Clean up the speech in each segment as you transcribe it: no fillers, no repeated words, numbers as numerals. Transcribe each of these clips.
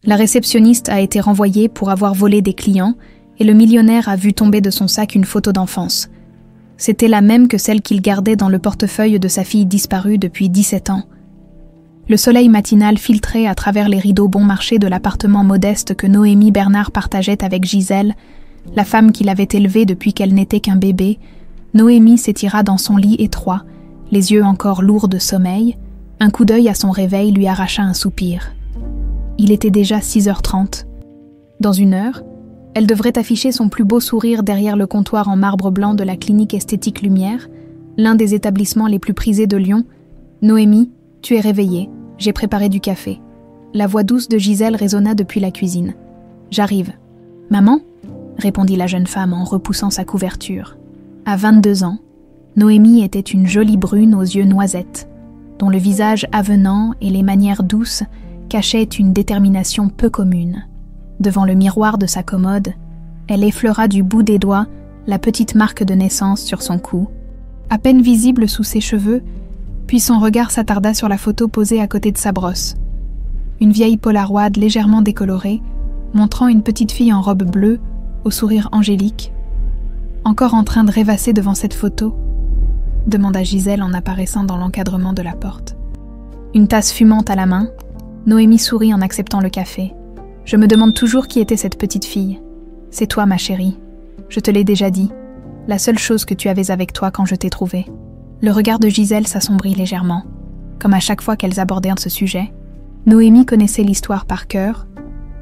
La réceptionniste a été renvoyée pour avoir volé des clients et le millionnaire a vu tomber de son sac une photo d'enfance. C'était la même que celle qu'il gardait dans le portefeuille de sa fille disparue depuis 17 ans. Le soleil matinal filtrait à travers les rideaux bon marché de l'appartement modeste que Noémie Bernard partageait avec Gisèle, la femme qui l'avait élevée depuis qu'elle n'était qu'un bébé. Noémie s'étira dans son lit étroit, les yeux encore lourds de sommeil. Un coup d'œil à son réveil lui arracha un soupir. Il était déjà 6h30. Dans 1 heure, elle devrait afficher son plus beau sourire derrière le comptoir en marbre blanc de la clinique esthétique Lumière, l'un des établissements les plus prisés de Lyon. « Noémie, tu es réveillée, j'ai préparé du café. » La voix douce de Gisèle résonna depuis la cuisine. « J'arrive. »« Maman ?» répondit la jeune femme en repoussant sa couverture. À 22 ans, Noémie était une jolie brune aux yeux noisettes, dont le visage avenant et les manières douces cachaient une détermination peu commune. Devant le miroir de sa commode, elle effleura du bout des doigts la petite marque de naissance sur son cou, à peine visible sous ses cheveux, puis son regard s'attarda sur la photo posée à côté de sa brosse. Une vieille polaroid légèrement décolorée, montrant une petite fille en robe bleue, au sourire angélique. « Encore en train de rêvasser devant cette photo ?» demanda Gisèle en apparaissant dans l'encadrement de la porte. Une tasse fumante à la main, Noémie sourit en acceptant le café. « Je me demande toujours qui était cette petite fille. C'est toi, ma chérie. Je te l'ai déjà dit. La seule chose que tu avais avec toi quand je t'ai trouvée. » Le regard de Gisèle s'assombrit légèrement. Comme à chaque fois qu'elles abordèrent ce sujet, Noémie connaissait l'histoire par cœur.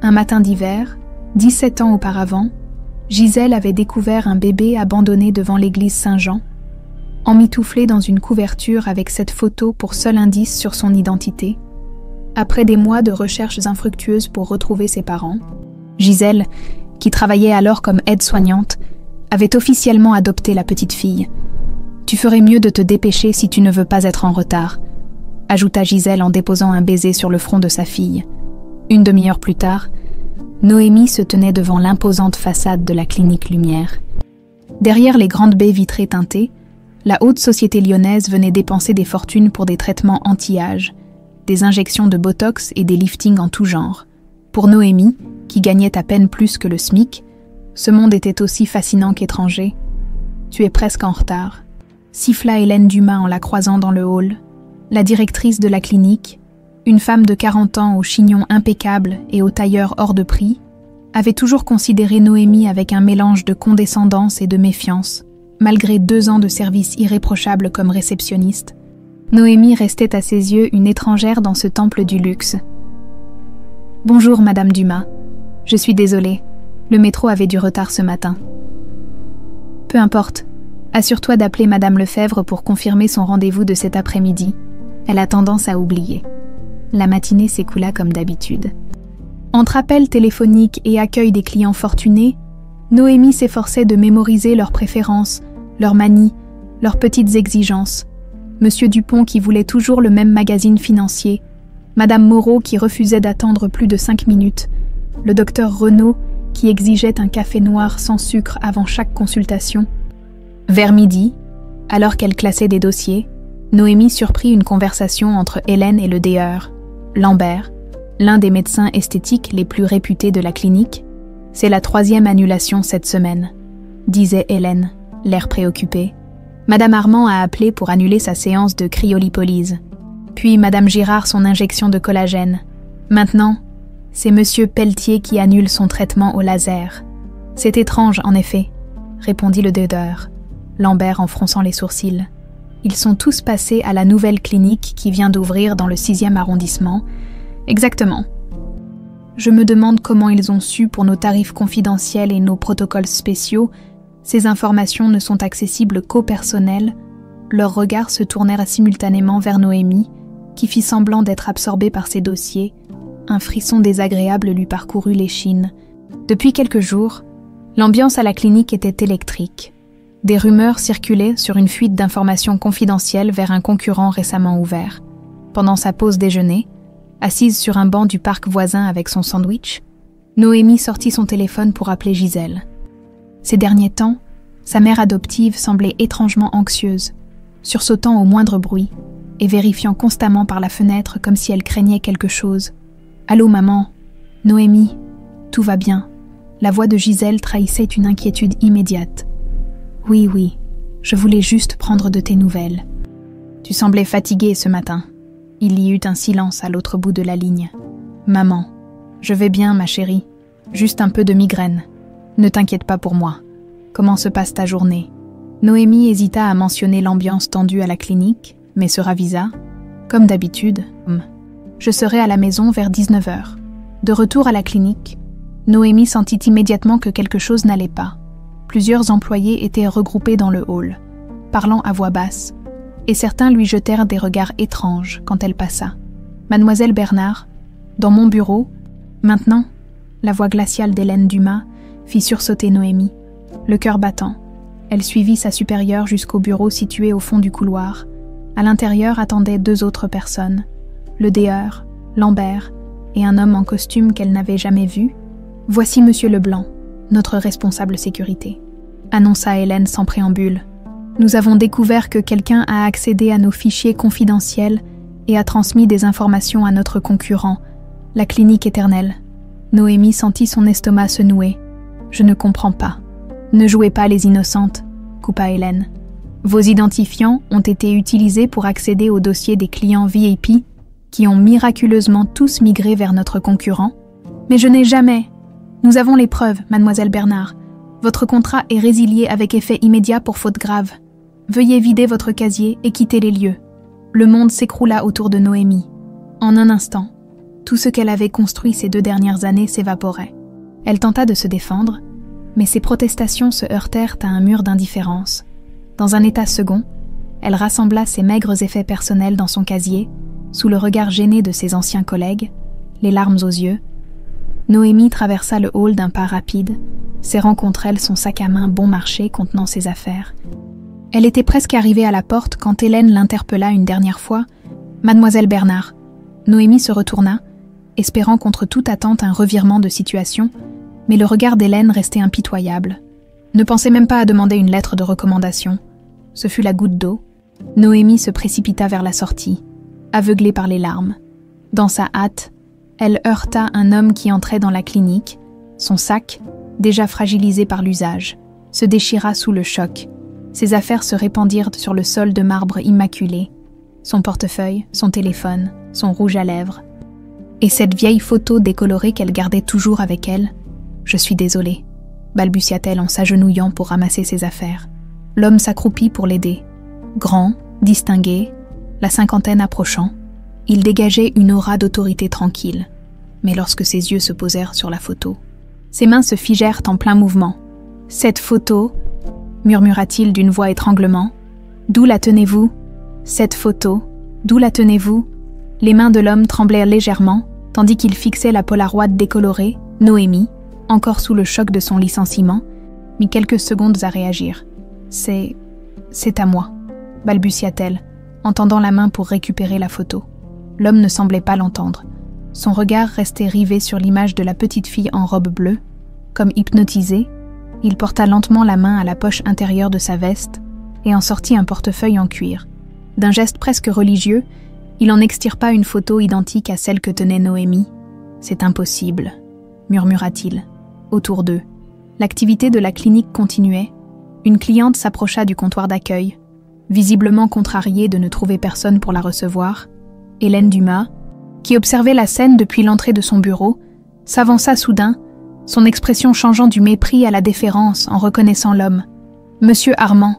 Un matin d'hiver, 17 ans auparavant, Gisèle avait découvert un bébé abandonné devant l'église Saint-Jean, emmitouflé dans une couverture avec cette photo pour seul indice sur son identité. Après des mois de recherches infructueuses pour retrouver ses parents, Gisèle, qui travaillait alors comme aide-soignante, avait officiellement adopté la petite fille. « Tu ferais mieux de te dépêcher si tu ne veux pas être en retard », ajouta Gisèle en déposant un baiser sur le front de sa fille. 1 demi-heure plus tard, Noémie se tenait devant l'imposante façade de la clinique Lumière. Derrière les grandes baies vitrées teintées, la haute société lyonnaise venait dépenser des fortunes pour des traitements anti-âge, des injections de botox et des liftings en tout genre. Pour Noémie, qui gagnait à peine plus que le SMIC, ce monde était aussi fascinant qu'étranger. « Tu es presque en retard », siffla Hélène Dumas en la croisant dans le hall. La directrice de la clinique, une femme de 40 ans au chignon impeccable et au tailleur hors de prix, avait toujours considéré Noémie avec un mélange de condescendance et de méfiance. Malgré 2 ans de service irréprochable comme réceptionniste, Noémie restait à ses yeux une étrangère dans ce temple du luxe. « Bonjour, Madame Dumas. Je suis désolée. Le métro avait du retard ce matin. »« Peu importe. Assure-toi d'appeler Madame Lefebvre pour confirmer son rendez-vous de cet après-midi. Elle a tendance à oublier. » La matinée s'écoula comme d'habitude. Entre appels téléphoniques et accueil des clients fortunés, Noémie s'efforçait de mémoriser leurs préférences, leurs manies, leurs petites exigences. Monsieur Dupont qui voulait toujours le même magazine financier, Madame Moreau qui refusait d'attendre plus de 5 minutes, le docteur Renaud qui exigeait un café noir sans sucre avant chaque consultation. Vers midi, alors qu'elle classait des dossiers, Noémie surprit une conversation entre Hélène et le DER. Lambert, l'un des médecins esthétiques les plus réputés de la clinique. « C'est la 3e annulation cette semaine », disait Hélène, l'air préoccupé. Madame Armand a appelé pour annuler sa séance de cryolipolyse. Puis Madame Girard son injection de collagène. Maintenant, c'est Monsieur Pelletier qui annule son traitement au laser. « C'est étrange, en effet », répondit le DER, Lambert en fronçant les sourcils. Ils sont tous passés à la nouvelle clinique qui vient d'ouvrir dans le 6e arrondissement. Exactement. Je me demande comment ils ont su, pour nos tarifs confidentiels et nos protocoles spéciaux, ces informations ne sont accessibles qu'au personnel. Leurs regards se tournèrent simultanément vers Noémie, qui fit semblant d'être absorbée par ses dossiers. Un frisson désagréable lui parcourut l'échine. Depuis quelques jours, l'ambiance à la clinique était électrique. Des rumeurs circulaient sur une fuite d'informations confidentielles vers un concurrent récemment ouvert. Pendant sa pause déjeuner, assise sur un banc du parc voisin avec son sandwich, Noémie sortit son téléphone pour appeler Gisèle. Ces derniers temps, sa mère adoptive semblait étrangement anxieuse, sursautant au moindre bruit et vérifiant constamment par la fenêtre comme si elle craignait quelque chose. « Allô, maman ?» Noémie, tout va bien. La voix de Gisèle trahissait une inquiétude immédiate. Oui, oui, je voulais juste prendre de tes nouvelles. Tu semblais fatiguée ce matin. Il y eut un silence à l'autre bout de la ligne. Maman, je vais bien, ma chérie. Juste un peu de migraine. Ne t'inquiète pas pour moi. Comment se passe ta journée? Noémie hésita à mentionner l'ambiance tendue à la clinique, mais se ravisa. Comme d'habitude, je serai à la maison vers 19h. De retour à la clinique, Noémie sentit immédiatement que quelque chose n'allait pas. Plusieurs employés étaient regroupés dans le hall, parlant à voix basse, et certains lui jetèrent des regards étranges quand elle passa. « Mademoiselle Bernard, dans mon bureau, maintenant ?» La voix glaciale d'Hélène Dumas fit sursauter Noémie. Le cœur battant, elle suivit sa supérieure jusqu'au bureau situé au fond du couloir. À l'intérieur attendaient 2 autres personnes, le déheur, Lambert, et un homme en costume qu'elle n'avait jamais vu. « Voici Monsieur Leblanc, notre responsable sécurité », annonça Hélène sans préambule. « Nous avons découvert que quelqu'un a accédé à nos fichiers confidentiels et a transmis des informations à notre concurrent, la clinique éternelle. » Noémie sentit son estomac se nouer. « Je ne comprends pas. »« Ne jouez pas les innocentes », coupa Hélène. « Vos identifiants ont été utilisés pour accéder au dossier des clients VIP qui ont miraculeusement tous migré vers notre concurrent. Mais je n'ai jamais... Nous avons les preuves, mademoiselle Bernard. Votre contrat est résilié avec effet immédiat pour faute grave. Veuillez vider votre casier et quitter les lieux. » Le monde s'écroula autour de Noémie. En un instant, tout ce qu'elle avait construit ces 2 dernières années s'évaporait. Elle tenta de se défendre, mais ses protestations se heurtèrent à un mur d'indifférence. Dans un état second, elle rassembla ses maigres effets personnels dans son casier, sous le regard gêné de ses anciens collègues, les larmes aux yeux. Noémie traversa le hall d'un pas rapide, serrant contre elle son sac à main bon marché contenant ses affaires. Elle était presque arrivée à la porte quand Hélène l'interpella une dernière fois. « Mademoiselle Bernard ». Noémie se retourna, espérant contre toute attente un revirement de situation, mais le regard d'Hélène restait impitoyable. Ne pensez même pas à demander une lettre de recommandation. Ce fut la goutte d'eau. Noémie se précipita vers la sortie, aveuglée par les larmes. Dans sa hâte, elle heurta un homme qui entrait dans la clinique. Son sac, déjà fragilisé par l'usage, se déchira sous le choc. Ses affaires se répandirent sur le sol de marbre immaculé. Son portefeuille, son téléphone, son rouge à lèvres. Et cette vieille photo décolorée qu'elle gardait toujours avec elle. « Je suis désolée », balbutia-t-elle en s'agenouillant pour ramasser ses affaires. L'homme s'accroupit pour l'aider. Grand, distingué, la cinquantaine approchant, il dégageait une aura d'autorité tranquille. Mais lorsque ses yeux se posèrent sur la photo, ses mains se figèrent en plein mouvement. « Cette photo » murmura-t-il d'une voix étranglement. « D'où la tenez-vous ?»« Cette photo, d'où la tenez-vous » Les mains de l'homme tremblaient légèrement, tandis qu'il fixait la polaroid décolorée. Noémie, encore sous le choc de son licenciement, mit quelques secondes à réagir. « C'est à moi », balbutia-t-elle, en tendant la main pour récupérer la photo. L'homme ne semblait pas l'entendre. Son regard restait rivé sur l'image de la petite fille en robe bleue. Comme hypnotisé, il porta lentement la main à la poche intérieure de sa veste et en sortit un portefeuille en cuir. D'un geste presque religieux, il en extirpa une photo identique à celle que tenait Noémie. « C'est impossible », murmura-t-il. Autour d'eux, l'activité de la clinique continuait. Une cliente s'approcha du comptoir d'accueil, visiblement contrariée de ne trouver personne pour la recevoir. Hélène Dumas, qui observait la scène depuis l'entrée de son bureau, s'avança soudain, son expression changeant du mépris à la déférence en reconnaissant l'homme. « Monsieur Armand,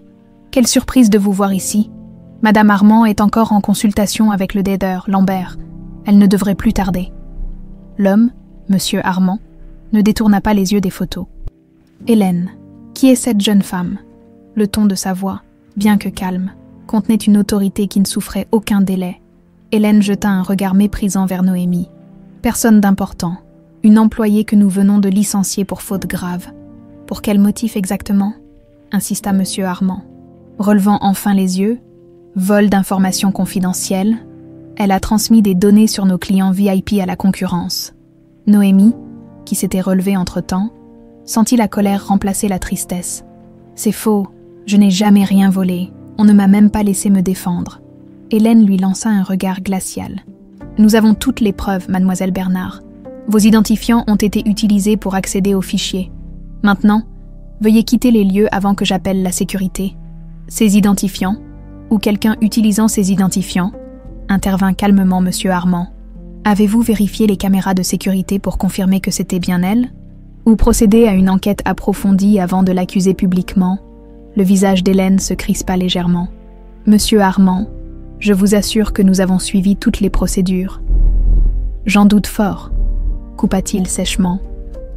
quelle surprise de vous voir ici. Madame Armand est encore en consultation avec le dédeur, Lambert. Elle ne devrait plus tarder. » L'homme, Monsieur Armand, ne détourna pas les yeux des photos. « Hélène, qui est cette jeune femme ?» Le ton de sa voix, bien que calme, contenait une autorité qui ne souffrait aucun délai. Hélène jeta un regard méprisant vers Noémie. « Personne d'important. Une employée que nous venons de licencier pour faute grave. » « Pour quel motif exactement ?» insista Monsieur Armand. Relevant enfin les yeux, « Vol d'informations confidentielles. Elle a transmis des données sur nos clients VIP à la concurrence. » Noémie, qui s'était relevée entre-temps, sentit la colère remplacer la tristesse. « C'est faux, je n'ai jamais rien volé. On ne m'a même pas laissé me défendre. » Hélène lui lança un regard glacial. « Nous avons toutes les preuves, mademoiselle Bernard. Vos identifiants ont été utilisés pour accéder aux fichiers. Maintenant, veuillez quitter les lieux avant que j'appelle la sécurité. Ces identifiants, ou quelqu'un utilisant ces identifiants, intervint calmement Monsieur Armand. Avez-vous vérifié les caméras de sécurité pour confirmer que c'était bien elle? Ou procédé à une enquête approfondie avant de l'accuser publiquement? Le visage d'Hélène se crispa légèrement. Monsieur Armand, je vous assure que nous avons suivi toutes les procédures. J'en doute fort, coupa-t-il sèchement,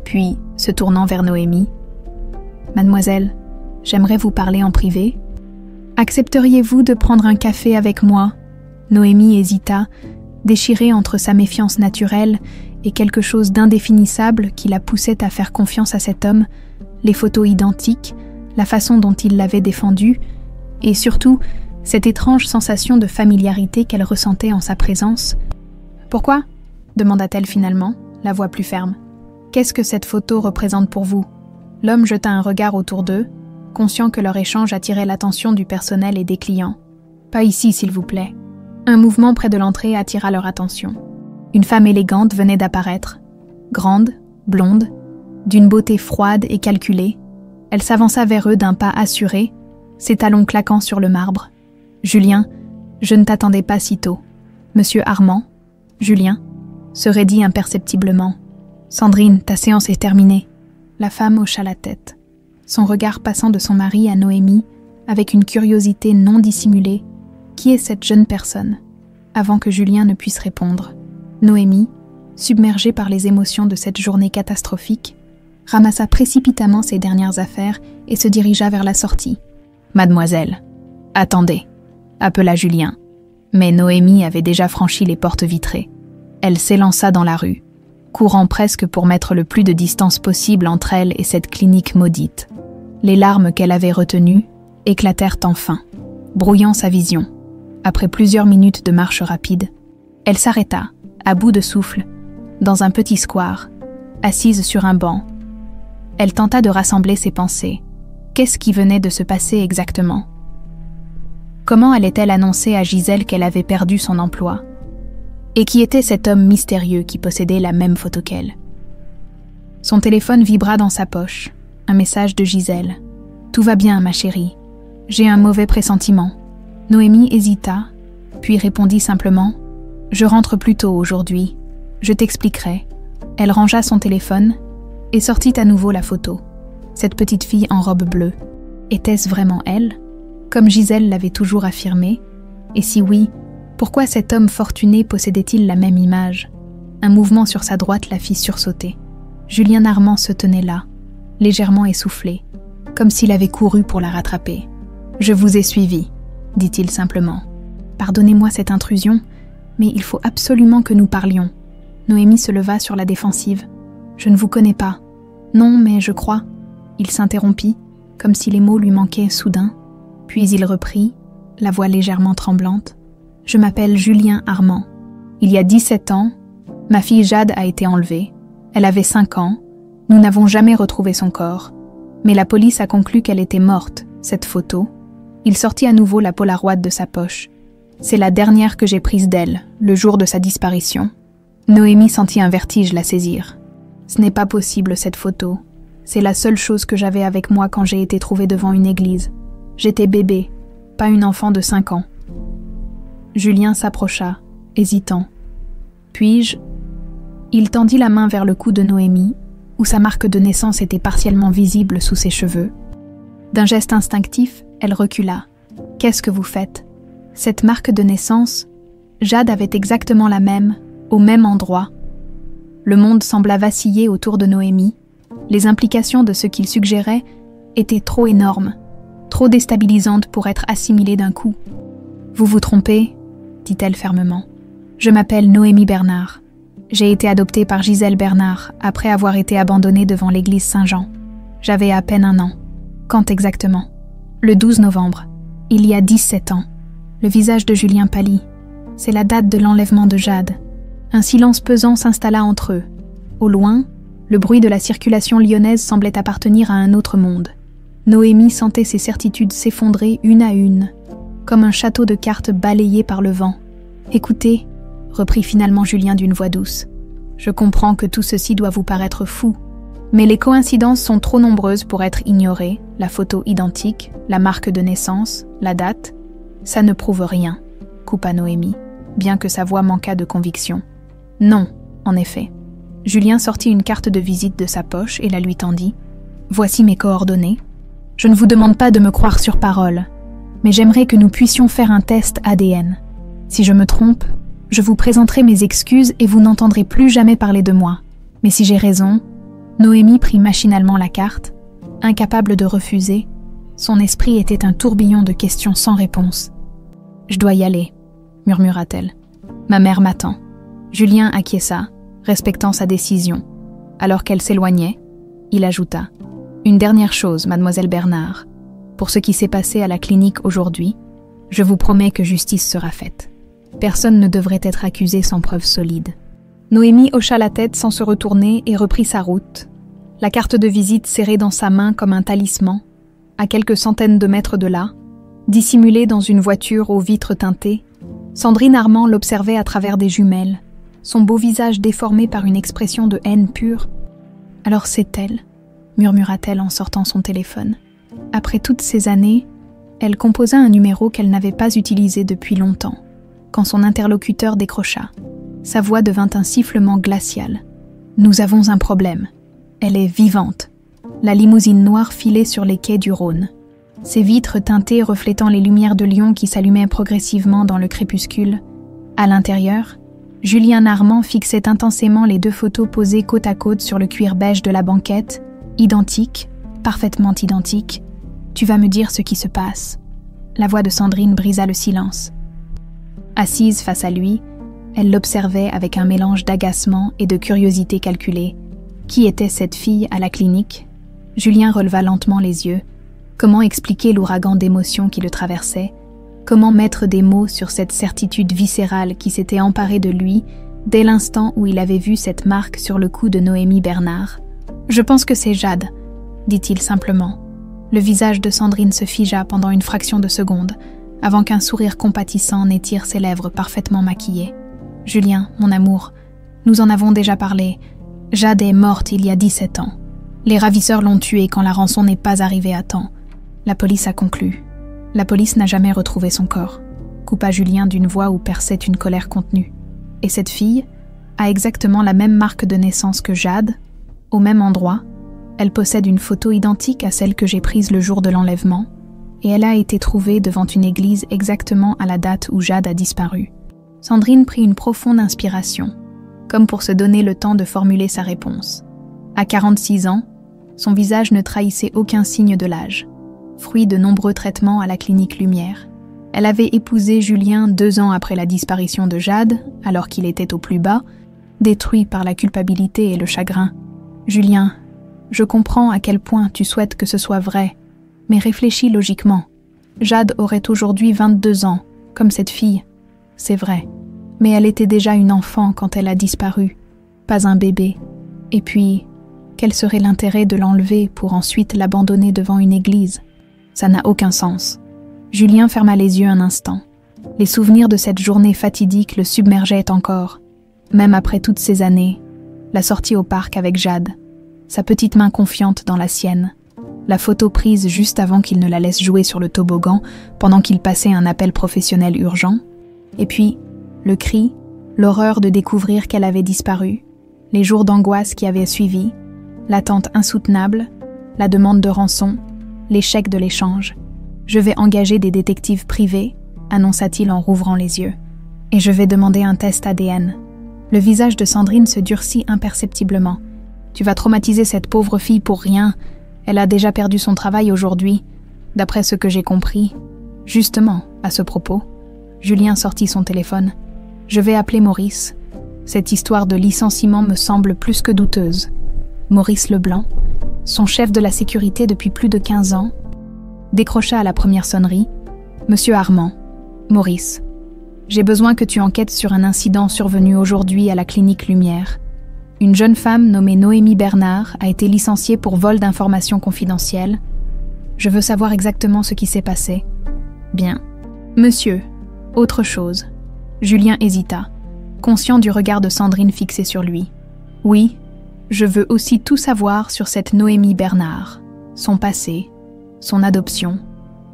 puis, se tournant vers Noémie. Mademoiselle, j'aimerais vous parler en privé. Accepteriez-vous de prendre un café avec moi? Noémie hésita, déchirée entre sa méfiance naturelle et quelque chose d'indéfinissable qui la poussait à faire confiance à cet homme, les photos identiques, la façon dont il l'avait défendue, et surtout, cette étrange sensation de familiarité qu'elle ressentait en sa présence. « Pourquoi ?» demanda-t-elle finalement, la voix plus ferme. « Qu'est-ce que cette photo représente pour vous ?» L'homme jeta un regard autour d'eux, conscient que leur échange attirait l'attention du personnel et des clients. « Pas ici, s'il vous plaît. » Un mouvement près de l'entrée attira leur attention. Une femme élégante venait d'apparaître, grande, blonde, d'une beauté froide et calculée. Elle s'avança vers eux d'un pas assuré, ses talons claquant sur le marbre. « Julien, je ne t'attendais pas si tôt. »« Monsieur Armand, Julien » se raidit imperceptiblement. « Sandrine, ta séance est terminée. » La femme hocha la tête, son regard passant de son mari à Noémie avec une curiosité non dissimulée. Qui est cette jeune personne? Avant que Julien ne puisse répondre, Noémie, submergée par les émotions de cette journée catastrophique, ramassa précipitamment ses dernières affaires et se dirigea vers la sortie. « Mademoiselle, attendez !» appela Julien. Mais Noémie avait déjà franchi les portes vitrées. Elle s'élança dans la rue, courant presque pour mettre le plus de distance possible entre elle et cette clinique maudite. Les larmes qu'elle avait retenues éclatèrent enfin, brouillant sa vision. Après plusieurs minutes de marche rapide, elle s'arrêta, à bout de souffle, dans un petit square, assise sur un banc. Elle tenta de rassembler ses pensées. Qu'est-ce qui venait de se passer exactement? Comment allait-elle annoncer à Gisèle qu'elle avait perdu son emploi? Et qui était cet homme mystérieux qui possédait la même photo qu'elle? Son téléphone vibra dans sa poche. Un message de Gisèle. « Tout va bien, ma chérie. J'ai un mauvais pressentiment. » Noémie hésita, puis répondit simplement « Je rentre plus tôt aujourd'hui. Je t'expliquerai. » Elle rangea son téléphone et sortit à nouveau la photo. Cette petite fille en robe bleue. Était-ce vraiment elle, comme Gisèle l'avait toujours affirmé? Et si oui, pourquoi cet homme fortuné possédait-il la même image? Un mouvement sur sa droite la fit sursauter. Julien Armand se tenait là, légèrement essoufflé, comme s'il avait couru pour la rattraper. « Je vous ai suivi, » dit-il simplement. « Pardonnez-moi cette intrusion, mais il faut absolument que nous parlions. » Noémie se leva sur la défensive. « Je ne vous connais pas. »« Non, mais je crois. » Il s'interrompit, comme si les mots lui manquaient soudain. Puis il reprit, la voix légèrement tremblante. « Je m'appelle Julien Armand. Il y a 17 ans, ma fille Jade a été enlevée. Elle avait 5 ans. Nous n'avons jamais retrouvé son corps. Mais la police a conclu qu'elle était morte, cette photo. » Il sortit à nouveau la Polaroid de sa poche. « C'est la dernière que j'ai prise d'elle, le jour de sa disparition. » Noémie sentit un vertige la saisir. « Ce n'est pas possible, cette photo. C'est la seule chose que j'avais avec moi quand j'ai été trouvée devant une église. J'étais bébé, pas une enfant de 5 ans. » Julien s'approcha, hésitant. « Puis-je » Il tendit la main vers le cou de Noémie, où sa marque de naissance était partiellement visible sous ses cheveux. D'un geste instinctif, elle recula. « Qu'est-ce que vous faites ?» Cette marque de naissance, Jade avait exactement la même, au même endroit. Le monde sembla vaciller autour de Noémie. Les implications de ce qu'il suggérait étaient trop énormes, trop déstabilisantes pour être assimilées d'un coup. « Vous vous trompez » dit-elle fermement. « Je m'appelle Noémie Bernard. J'ai été adoptée par Gisèle Bernard après avoir été abandonnée devant l'église Saint-Jean. J'avais à peine 1 an. Quand exactement? Le 12 novembre, il y a 17 ans. » Le visage de Julien pâlit. C'est la date de l'enlèvement de Jade. Un silence pesant s'installa entre eux. Au loin, le bruit de la circulation lyonnaise semblait appartenir à un autre monde. Noémie sentait ses certitudes s'effondrer une à une, comme un château de cartes balayé par le vent. « Écoutez, » reprit finalement Julien d'une voix douce, « Je comprends que tout ceci doit vous paraître fou, mais les coïncidences sont trop nombreuses pour être ignorées, la photo identique, la marque de naissance, la date. Ça ne prouve rien, coupa Noémie, bien que sa voix manquât de conviction. Non, en effet. Julien sortit une carte de visite de sa poche et la lui tendit. Voici mes coordonnées. Je ne vous demande pas de me croire sur parole, mais j'aimerais que nous puissions faire un test ADN. Si je me trompe, je vous présenterai mes excuses et vous n'entendrez plus jamais parler de moi. Mais si j'ai raison, Noémie prit machinalement la carte, incapable de refuser. Son esprit était un tourbillon de questions sans réponse. « Je dois y aller », murmura-t-elle. « Ma mère m'attend. » Julien acquiesça, respectant sa décision. Alors qu'elle s'éloignait, il ajouta « Une dernière chose, mademoiselle Bernard. Pour ce qui s'est passé à la clinique aujourd'hui, je vous promets que justice sera faite. Personne ne devrait être accusé sans preuve solide. » Noémie hocha la tête sans se retourner et reprit sa route. La carte de visite serrée dans sa main comme un talisman, à quelques centaines de mètres de là, dissimulée dans une voiture aux vitres teintées, Sandrine Armand l'observait à travers des jumelles, son beau visage déformé par une expression de haine pure. « Alors c'est elle », murmura-t-elle en sortant son téléphone. Après toutes ces années, elle composa un numéro qu'elle n'avait pas utilisé depuis longtemps, quand son interlocuteur décrocha. Sa voix devint un sifflement glacial. « Nous avons un problème. Elle est vivante. » La limousine noire filait sur les quais du Rhône. Ses vitres teintées reflétant les lumières de Lyon qui s'allumaient progressivement dans le crépuscule. À l'intérieur, Julien Armand fixait intensément les deux photos posées côte à côte sur le cuir beige de la banquette, identiques, parfaitement identiques. « Tu vas me dire ce qui se passe. » La voix de Sandrine brisa le silence. Assise face à lui, elle l'observait avec un mélange d'agacement et de curiosité calculée. Qui était cette fille à la clinique ? Julien releva lentement les yeux. Comment expliquer l'ouragan d'émotions qui le traversait ? Comment mettre des mots sur cette certitude viscérale qui s'était emparée de lui dès l'instant où il avait vu cette marque sur le cou de Noémie Bernard ? « Je pense que c'est Jade », dit-il simplement. Le visage de Sandrine se figea pendant une fraction de seconde, avant qu'un sourire compatissant n'étire ses lèvres parfaitement maquillées. « Julien, mon amour, nous en avons déjà parlé. Jade est morte il y a 17 ans. Les ravisseurs l'ont tuée quand la rançon n'est pas arrivée à temps. La police a conclu. La police n'a jamais retrouvé son corps, » coupa Julien d'une voix où perçait une colère contenue. « Et cette fille a exactement la même marque de naissance que Jade, au même endroit. Elle possède une photo identique à celle que j'ai prise le jour de l'enlèvement, et elle a été trouvée devant une église exactement à la date où Jade a disparu. » Sandrine prit une profonde inspiration, comme pour se donner le temps de formuler sa réponse. À 46 ans, son visage ne trahissait aucun signe de l'âge, fruit de nombreux traitements à la clinique Lumière. Elle avait épousé Julien 2 ans après la disparition de Jade, alors qu'il était au plus bas, détruit par la culpabilité et le chagrin. « Julien, je comprends à quel point tu souhaites que ce soit vrai, mais réfléchis logiquement. Jade aurait aujourd'hui 22 ans, comme cette fille. C'est vrai, mais elle était déjà une enfant quand elle a disparu, pas un bébé. Et puis, quel serait l'intérêt de l'enlever pour ensuite l'abandonner devant une église ? Ça n'a aucun sens. » Julien ferma les yeux un instant. Les souvenirs de cette journée fatidique le submergeaient encore, même après toutes ces années. La sortie au parc avec Jade, sa petite main confiante dans la sienne, la photo prise juste avant qu'il ne la laisse jouer sur le toboggan pendant qu'il passait un appel professionnel urgent, et puis le cri, l'horreur de découvrir qu'elle avait disparu, les jours d'angoisse qui avaient suivi, l'attente insoutenable, la demande de rançon, l'échec de l'échange. « Je vais engager des détectives privés », annonça-t-il en rouvrant les yeux, « et je vais demander un test ADN. » Le visage de Sandrine se durcit imperceptiblement. « Tu vas traumatiser cette pauvre fille pour rien. Elle a déjà perdu son travail aujourd'hui, d'après ce que j'ai compris. » Justement, à ce propos, Julien sortit son téléphone. « Je vais appeler Maurice. Cette histoire de licenciement me semble plus que douteuse. » Maurice Leblanc, son chef de la sécurité depuis plus de 15 ans, décrocha à la première sonnerie. « Monsieur Armand, Maurice, j'ai besoin que tu enquêtes sur un incident survenu aujourd'hui à la clinique Lumière. Une jeune femme nommée Noémie Bernard a été licenciée pour vol d'informations confidentielles. Je veux savoir exactement ce qui s'est passé. » « Bien. Monsieur, autre chose. » Julien hésita, conscient du regard de Sandrine fixé sur lui. Oui, je veux aussi tout savoir sur cette Noémie Bernard, son passé, son adoption,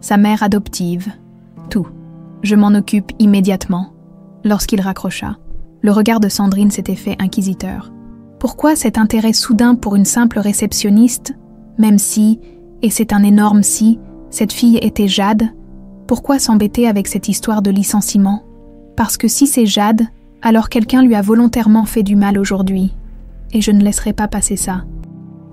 sa mère adoptive, tout. Je m'en occupe immédiatement. » Lorsqu'il raccrocha, le regard de Sandrine s'était fait inquisiteur. Pourquoi cet intérêt soudain pour une simple réceptionniste, même si, et c'est un énorme si, cette fille était Jade? Pourquoi s'embêter avec cette histoire de licenciement? Parce que si c'est Jade, alors quelqu'un lui a volontairement fait du mal aujourd'hui. Et je ne laisserai pas passer ça.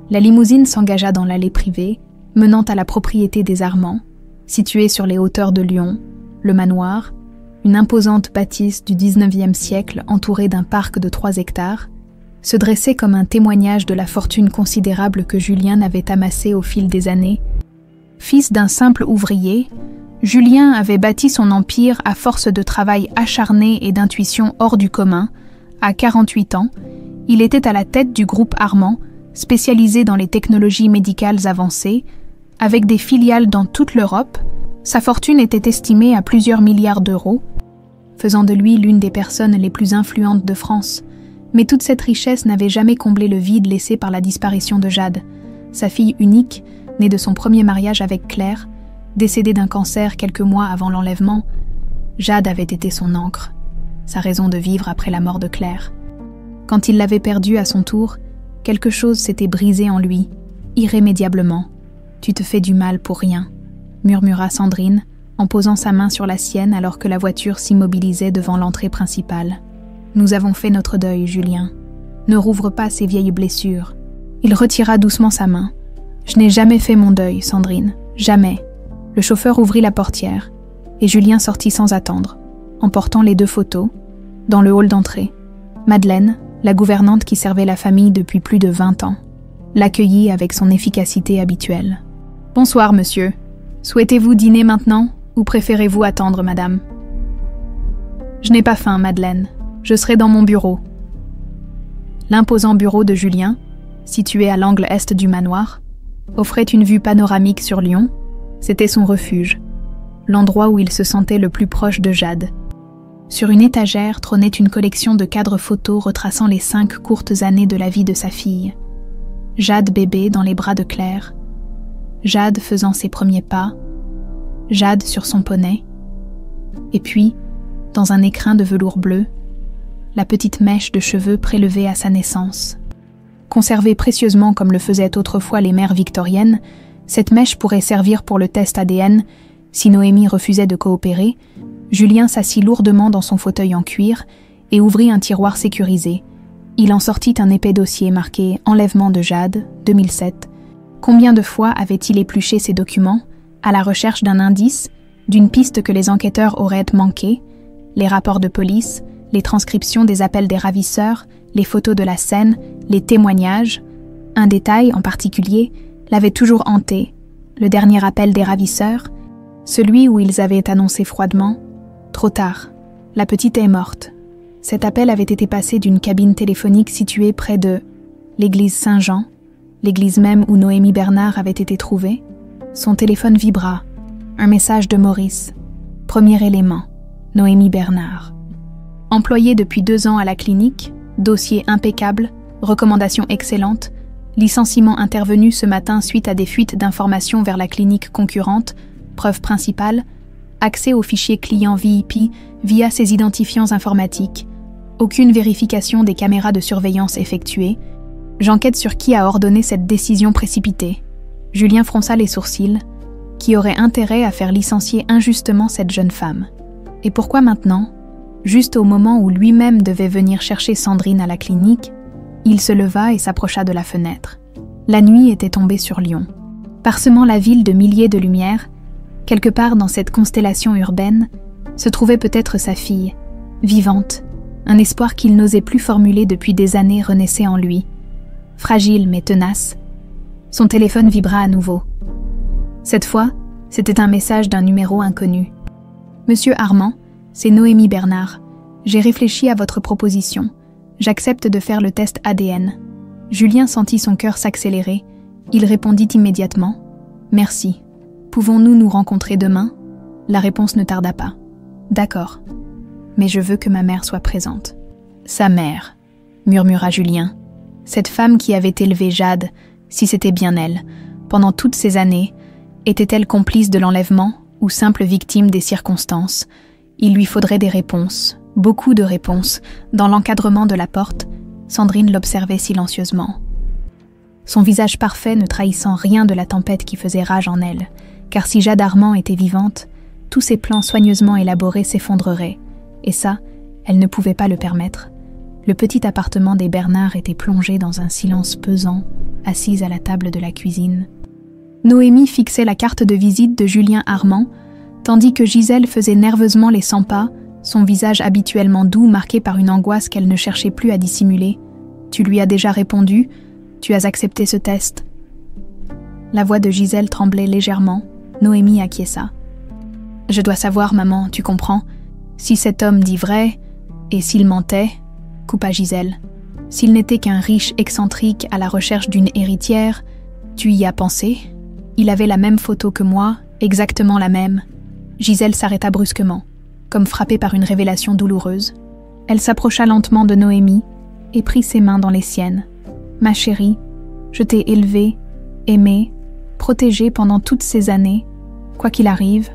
La limousine s'engagea dans l'allée privée, menant à la propriété des Armand, située sur les hauteurs de Lyon, le manoir, une imposante bâtisse du XIXe siècle entourée d'un parc de 3 hectares, se dressait comme un témoignage de la fortune considérable que Julien avait amassée au fil des années. Fils d'un simple ouvrier, Julien avait bâti son empire à force de travail acharné et d'intuition hors du commun. À 48 ans, il était à la tête du groupe Armand, spécialisé dans les technologies médicales avancées, avec des filiales dans toute l'Europe. Sa fortune était estimée à plusieurs milliards d'euros, faisant de lui l'une des personnes les plus influentes de France. Mais toute cette richesse n'avait jamais comblé le vide laissé par la disparition de Jade, sa fille unique, née de son premier mariage avec Claire, décédée d'un cancer quelques mois avant l'enlèvement. Jade avait été son ancre, sa raison de vivre après la mort de Claire. Quand il l'avait perdue à son tour, quelque chose s'était brisé en lui, irrémédiablement. « Tu te fais du mal pour rien », murmura Sandrine, en posant sa main sur la sienne alors que la voiture s'immobilisait devant l'entrée principale. « Nous avons fait notre deuil, Julien. Ne rouvre pas ces vieilles blessures. » Il retira doucement sa main. « Je n'ai jamais fait mon deuil, Sandrine. Jamais. » Le chauffeur ouvrit la portière, et Julien sortit sans attendre, emportant les 2 photos, dans le hall d'entrée. Madeleine, la gouvernante qui servait la famille depuis plus de 20 ans, l'accueillit avec son efficacité habituelle. « Bonsoir, monsieur. Souhaitez-vous dîner maintenant, ou préférez-vous attendre, madame ? » « Je n'ai pas faim, Madeleine. Je serai dans mon bureau. » L'imposant bureau de Julien, situé à l'angle est du manoir, offrait une vue panoramique sur Lyon. C'était son refuge, l'endroit où il se sentait le plus proche de Jade. Sur une étagère trônait une collection de cadres photos retraçant les 5 courtes années de la vie de sa fille. Jade bébé dans les bras de Claire, Jade faisant ses premiers pas, Jade sur son poney, et puis, dans un écrin de velours bleu, la petite mèche de cheveux prélevée à sa naissance. Conservée précieusement comme le faisaient autrefois les mères victoriennes, cette mèche pourrait servir pour le test ADN. Si Noémie refusait de coopérer, Julien s'assit lourdement dans son fauteuil en cuir et ouvrit un tiroir sécurisé. Il en sortit un épais dossier marqué « Enlèvement de Jade, 2007 ». Combien de fois avait-il épluché ces documents, à la recherche d'un indice, d'une piste que les enquêteurs auraient manqué, les rapports de police, les transcriptions des appels des ravisseurs, les photos de la scène, les témoignages. Un détail en particulier l'avait toujours hanté, le dernier appel des ravisseurs, celui où ils avaient annoncé froidement « Trop tard, la petite est morte ». Cet appel avait été passé d'une cabine téléphonique située près de l'église Saint-Jean, l'église même où Noémie Bernard avait été trouvée. Son téléphone vibra. Un message de Maurice. Premier élément, Noémie Bernard. Employée depuis 2 ans à la clinique, dossier impeccable, recommandations excellentes, licenciement intervenu ce matin suite à des fuites d'informations vers la clinique concurrente, preuve principale, accès aux fichiers clients VIP via ses identifiants informatiques, aucune vérification des caméras de surveillance effectuées. J'enquête sur qui a ordonné cette décision précipitée. Julien fronça les sourcils. Qui aurait intérêt à faire licencier injustement cette jeune femme? Et pourquoi maintenant, juste au moment où lui-même devait venir chercher Sandrine à la clinique, il se leva et s'approcha de la fenêtre. La nuit était tombée sur Lyon. Parsemant la ville de milliers de lumières, quelque part dans cette constellation urbaine, se trouvait peut-être sa fille, vivante, un espoir qu'il n'osait plus formuler depuis des années renaissait en lui. Fragile mais tenace, son téléphone vibra à nouveau. Cette fois, c'était un message d'un numéro inconnu. « Monsieur Armand, c'est Noémie Bernard. J'ai réfléchi à votre proposition. J'accepte de faire le test ADN. » Julien sentit son cœur s'accélérer. Il répondit immédiatement. « Merci. Pouvons-nous nous rencontrer demain ?» La réponse ne tarda pas. « D'accord. Mais je veux que ma mère soit présente. »« Sa mère » murmura Julien. Cette femme qui avait élevé Jade, si c'était bien elle, pendant toutes ces années, était-elle complice de l'enlèvement ou simple victime des circonstances? Il lui faudrait des réponses, beaucoup de réponses. Dans l'encadrement de la porte, Sandrine l'observait silencieusement. Son visage parfait ne trahissant rien de la tempête qui faisait rage en elle, car si Jade Armand était vivante, tous ses plans soigneusement élaborés s'effondreraient, et ça, elle ne pouvait pas le permettre. Le petit appartement des Bernard était plongé dans un silence pesant, assise à la table de la cuisine. Noémie fixait la carte de visite de Julien Armand, tandis que Gisèle faisait nerveusement les 100 pas, son visage habituellement doux marqué par une angoisse qu'elle ne cherchait plus à dissimuler. « Tu lui as déjà répondu ? Tu as accepté ce test ?» La voix de Gisèle tremblait légèrement. Noémie acquiesça. « Je dois savoir, maman, tu comprends ? Si cet homme dit vrai, et s'il mentait, coupa Gisèle. S'il n'était qu'un riche excentrique à la recherche d'une héritière, tu y as pensé ? Il avait la même photo que moi, exactement la même. » Gisèle s'arrêta brusquement, comme frappée par une révélation douloureuse. Elle s'approcha lentement de Noémie et prit ses mains dans les siennes. « Ma chérie, je t'ai élevée, aimée, protégée pendant toutes ces années. Quoi qu'il arrive,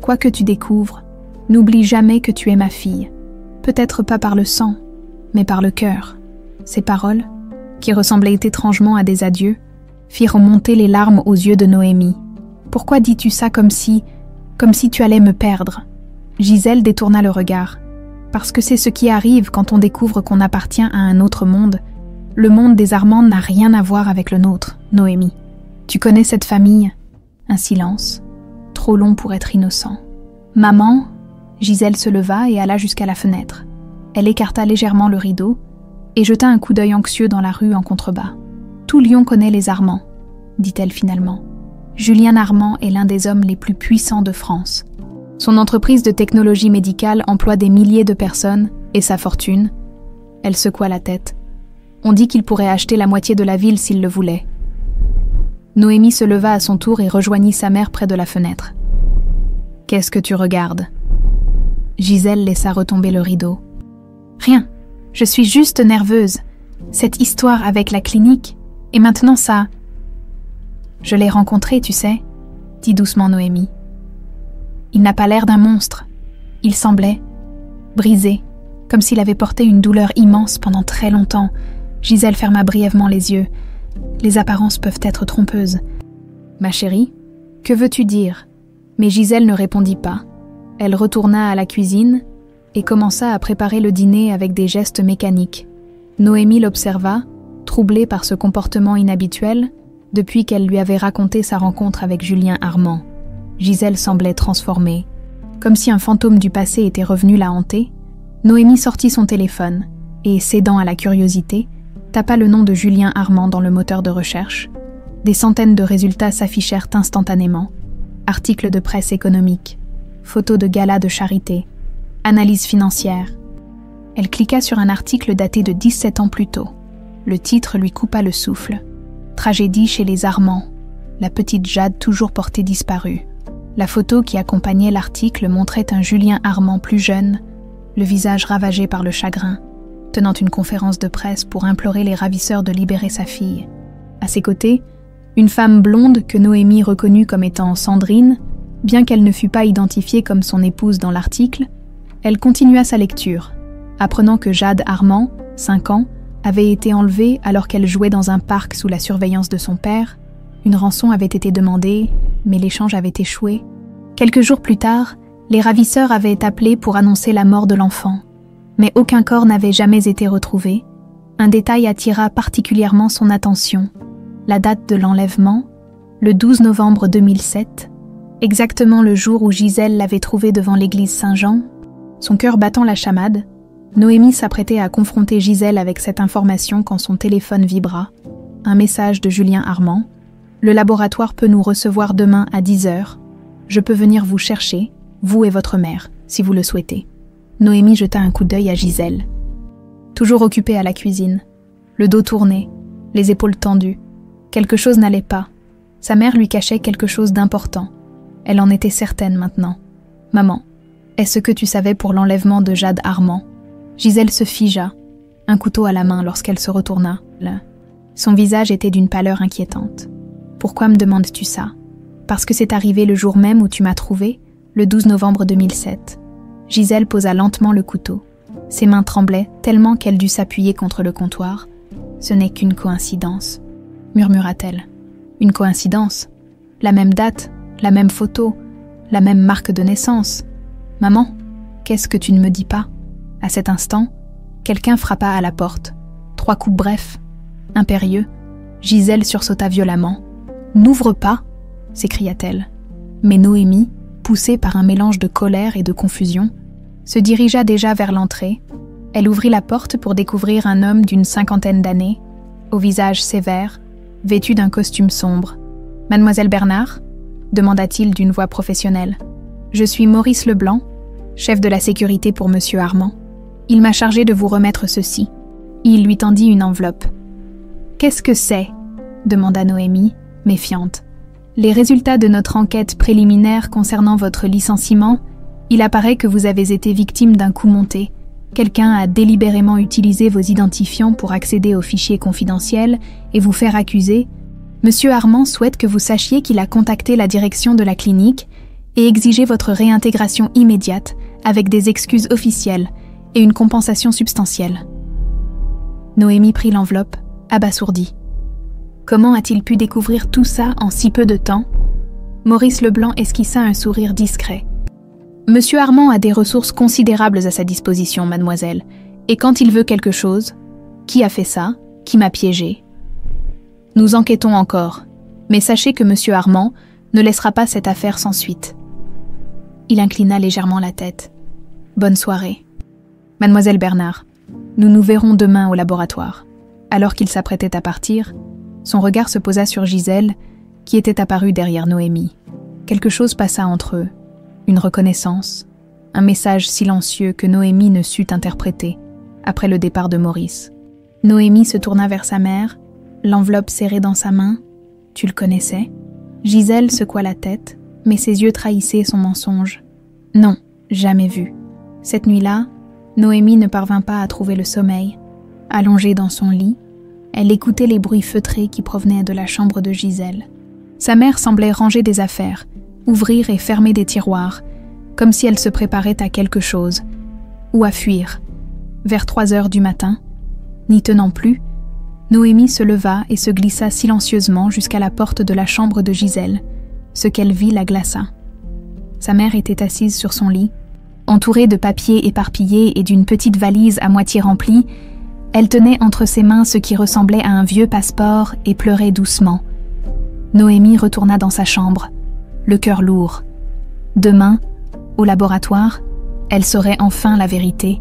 quoi que tu découvres, n'oublie jamais que tu es ma fille. Peut-être pas par le sang, mais par le cœur. » Ces paroles, qui ressemblaient étrangement à des adieux, firent monter les larmes aux yeux de Noémie. « Pourquoi dis-tu ça comme si tu allais me perdre ?» Gisèle détourna le regard. « Parce que c'est ce qui arrive quand on découvre qu'on appartient à un autre monde. Le monde des Armand n'a rien à voir avec le nôtre, Noémie. Tu connais cette famille ?» Un silence, trop long pour être innocent. « Maman ?» Gisèle se leva et alla jusqu'à la fenêtre. Elle écarta légèrement le rideau et jeta un coup d'œil anxieux dans la rue en contrebas. « Tout Lyon connaît les Armand, » dit-elle finalement. « Julien Armand est l'un des hommes les plus puissants de France. Son entreprise de technologie médicale emploie des milliers de personnes et sa fortune. » Elle secoua la tête. « On dit qu'il pourrait acheter la moitié de la ville s'il le voulait. » Noémie se leva à son tour et rejoignit sa mère près de la fenêtre. « Qu'est-ce que tu regardes ?» Gisèle laissa retomber le rideau. « Rien, je suis juste nerveuse. Cette histoire avec la clinique, et maintenant ça... » « Je l'ai rencontré, tu sais, » dit doucement Noémie. « Il n'a pas l'air d'un monstre. Il semblait brisé, comme s'il avait porté une douleur immense pendant très longtemps. » Gisèle ferma brièvement les yeux. Les apparences peuvent être trompeuses. « Ma chérie, que veux-tu dire ?» Mais Gisèle ne répondit pas. Elle retourna à la cuisine et commença à préparer le dîner avec des gestes mécaniques. Noémie l'observa, troublée par ce comportement inhabituel, depuis qu'elle lui avait raconté sa rencontre avec Julien Armand. Gisèle semblait transformée. Comme si un fantôme du passé était revenu la hanter, Noémie sortit son téléphone et, cédant à la curiosité, tapa le nom de Julien Armand dans le moteur de recherche. Des centaines de résultats s'affichèrent instantanément. Articles de presse économique, photos de galas de charité, analyse financière. Elle cliqua sur un article daté de 17 ans plus tôt. Le titre lui coupa le souffle. Tragédie chez les Armand, la petite Jade toujours portée disparue. La photo qui accompagnait l'article montrait un Julien Armand plus jeune, le visage ravagé par le chagrin, tenant une conférence de presse pour implorer les ravisseurs de libérer sa fille. À ses côtés, une femme blonde que Noémie reconnut comme étant Sandrine, bien qu'elle ne fût pas identifiée comme son épouse dans l'article, elle continua sa lecture, apprenant que Jade Armand, 5 ans, avait été enlevée alors qu'elle jouait dans un parc sous la surveillance de son père. Une rançon avait été demandée, mais l'échange avait échoué. Quelques jours plus tard, les ravisseurs avaient appelé pour annoncer la mort de l'enfant, mais aucun corps n'avait jamais été retrouvé. Un détail attira particulièrement son attention. La date de l'enlèvement, le 12 novembre 2007, exactement le jour où Gisèle l'avait trouvé devant l'église Saint-Jean. Son cœur battant la chamade, Noémie s'apprêtait à confronter Gisèle avec cette information quand son téléphone vibra. Un message de Julien Armand. « Le laboratoire peut nous recevoir demain à 10h. Je peux venir vous chercher, vous et votre mère, si vous le souhaitez. » Noémie jeta un coup d'œil à Gisèle. Toujours occupée à la cuisine, le dos tourné, les épaules tendues. Quelque chose n'allait pas. Sa mère lui cachait quelque chose d'important. Elle en était certaine maintenant. « Maman, est-ce que tu savais pour l'enlèvement de Jade Armand ?» Gisèle se figea, un couteau à la main lorsqu'elle se retourna. Son visage était d'une pâleur inquiétante. « Pourquoi me demandes-tu ça ? Parce que c'est arrivé le jour même où tu m'as trouvé, le 12 novembre 2007. » Gisèle posa lentement le couteau. Ses mains tremblaient tellement qu'elle dut s'appuyer contre le comptoir. « Ce n'est qu'une coïncidence, » murmura-t-elle. « Une coïncidence ? La même date, la même photo, la même marque de naissance. Maman, qu'est-ce que tu ne me dis pas ?» À cet instant, quelqu'un frappa à la porte. 3 coups brefs, impérieux. Gisèle sursauta violemment. « N'ouvre pas !» s'écria-t-elle. Mais Noémie, poussée par un mélange de colère et de confusion, se dirigea déjà vers l'entrée. Elle ouvrit la porte pour découvrir un homme d'une 50aine d'années, au visage sévère, vêtu d'un costume sombre. « Mademoiselle Bernard ?» demanda-t-il d'une voix professionnelle. « Je suis Maurice Leblanc, chef de la sécurité pour Monsieur Armand. Il m'a chargé de vous remettre ceci. » Il lui tendit une enveloppe. « Qu'est-ce que c'est ?» demanda Noémie, méfiante. « Les résultats de notre enquête préliminaire concernant votre licenciement, il apparaît que vous avez été victime d'un coup monté. Quelqu'un a délibérément utilisé vos identifiants pour accéder aux fichiers confidentiels et vous faire accuser. Monsieur Armand souhaite que vous sachiez qu'il a contacté la direction de la clinique et exigé votre réintégration immédiate avec des excuses officielles et une compensation substantielle. » Noémie prit l'enveloppe, abasourdie. Comment a-t-il pu découvrir tout ça en si peu de temps ? Maurice Leblanc esquissa un sourire discret. Monsieur Armand a des ressources considérables à sa disposition, mademoiselle, et quand il veut quelque chose, qui a fait ça ? Qui m'a piégé ? Nous enquêtons encore, mais sachez que Monsieur Armand ne laissera pas cette affaire sans suite. Il inclina légèrement la tête. Bonne soirée. Mademoiselle Bernard, nous nous verrons demain au laboratoire. Alors qu'il s'apprêtait à partir, son regard se posa sur Gisèle, qui était apparue derrière Noémie. Quelque chose passa entre eux. Une reconnaissance, un message silencieux que Noémie ne sut interpréter après le départ de Maurice. Noémie se tourna vers sa mère, l'enveloppe serrée dans sa main. « Tu le connaissais ?» Gisèle secoua la tête, mais ses yeux trahissaient son mensonge. « Non, jamais vu. » Cette nuit-là, Noémie ne parvint pas à trouver le sommeil. Allongée dans son lit, elle écoutait les bruits feutrés qui provenaient de la chambre de Gisèle. Sa mère semblait ranger des affaires, ouvrir et fermer des tiroirs, comme si elle se préparait à quelque chose, ou à fuir. Vers 3 heures du matin, n'y tenant plus, Noémie se leva et se glissa silencieusement jusqu'à la porte de la chambre de Gisèle. Ce qu'elle vit la glaça. Sa mère était assise sur son lit. Entourée de papiers éparpillés et d'une petite valise à moitié remplie, elle tenait entre ses mains ce qui ressemblait à un vieux passeport et pleurait doucement. Noémie retourna dans sa chambre, le cœur lourd. Demain, au laboratoire, elle saurait enfin la vérité.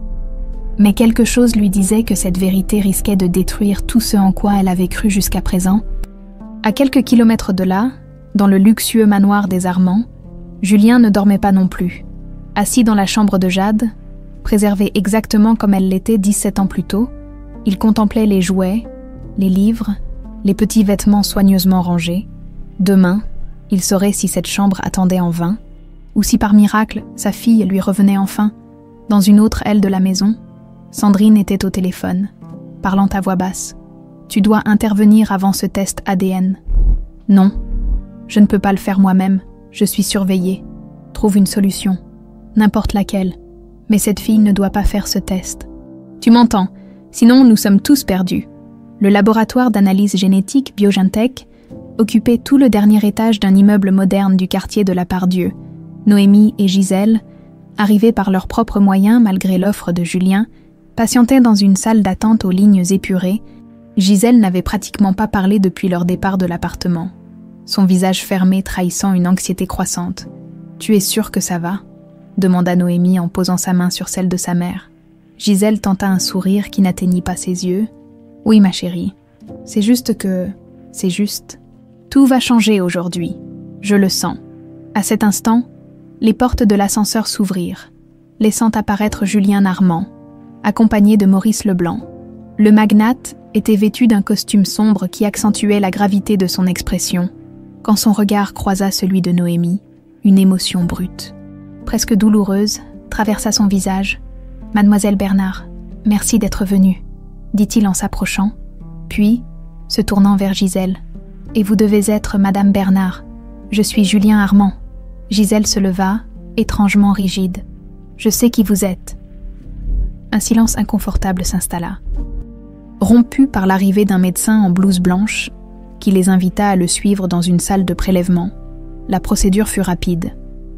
Mais quelque chose lui disait que cette vérité risquait de détruire tout ce en quoi elle avait cru jusqu'à présent. À quelques kilomètres de là, dans le luxueux manoir des Armand, Julien ne dormait pas non plus. Assis dans la chambre de Jade, préservée exactement comme elle l'était 17 ans plus tôt, il contemplait les jouets, les livres, les petits vêtements soigneusement rangés. Demain, il saurait si cette chambre attendait en vain, ou si par miracle sa fille lui revenait enfin. Dans une autre aile de la maison, Sandrine était au téléphone, parlant à voix basse. « Tu dois intervenir avant ce test ADN. »« Non, je ne peux pas le faire moi-même, je suis surveillée. Trouve une solution, n'importe laquelle, mais cette fille ne doit pas faire ce test. Tu m'entends, sinon nous sommes tous perdus. » Le laboratoire d'analyse génétique BioGentech occupait tout le dernier étage d'un immeuble moderne du quartier de la Pardieu. Noémie et Gisèle, arrivées par leurs propres moyens malgré l'offre de Julien, patientaient dans une salle d'attente aux lignes épurées. Gisèle n'avait pratiquement pas parlé depuis leur départ de l'appartement, son visage fermé trahissant une anxiété croissante. « Tu es sûre que ça va ?» demanda Noémie en posant sa main sur celle de sa mère. Gisèle tenta un sourire qui n'atteignit pas ses yeux. « Oui, ma chérie, c'est juste que... c'est juste. Tout va changer aujourd'hui, je le sens. » À cet instant, les portes de l'ascenseur s'ouvrirent, laissant apparaître Julien Armand, accompagné de Maurice Leblanc. Le magnate était vêtu d'un costume sombre qui accentuait la gravité de son expression. Quand son regard croisa celui de Noémie, une émotion brute, presque douloureuse, traversa son visage. « Mademoiselle Bernard, merci d'être venue, » dit-il en s'approchant. Puis, se tournant vers Gisèle. « Et vous devez être Madame Bernard. Je suis Julien Armand. » Gisèle se leva, étrangement rigide. « Je sais qui vous êtes. » Un silence inconfortable s'installa. Rompu par l'arrivée d'un médecin en blouse blanche, qui les invita à le suivre dans une salle de prélèvement, la procédure fut rapide.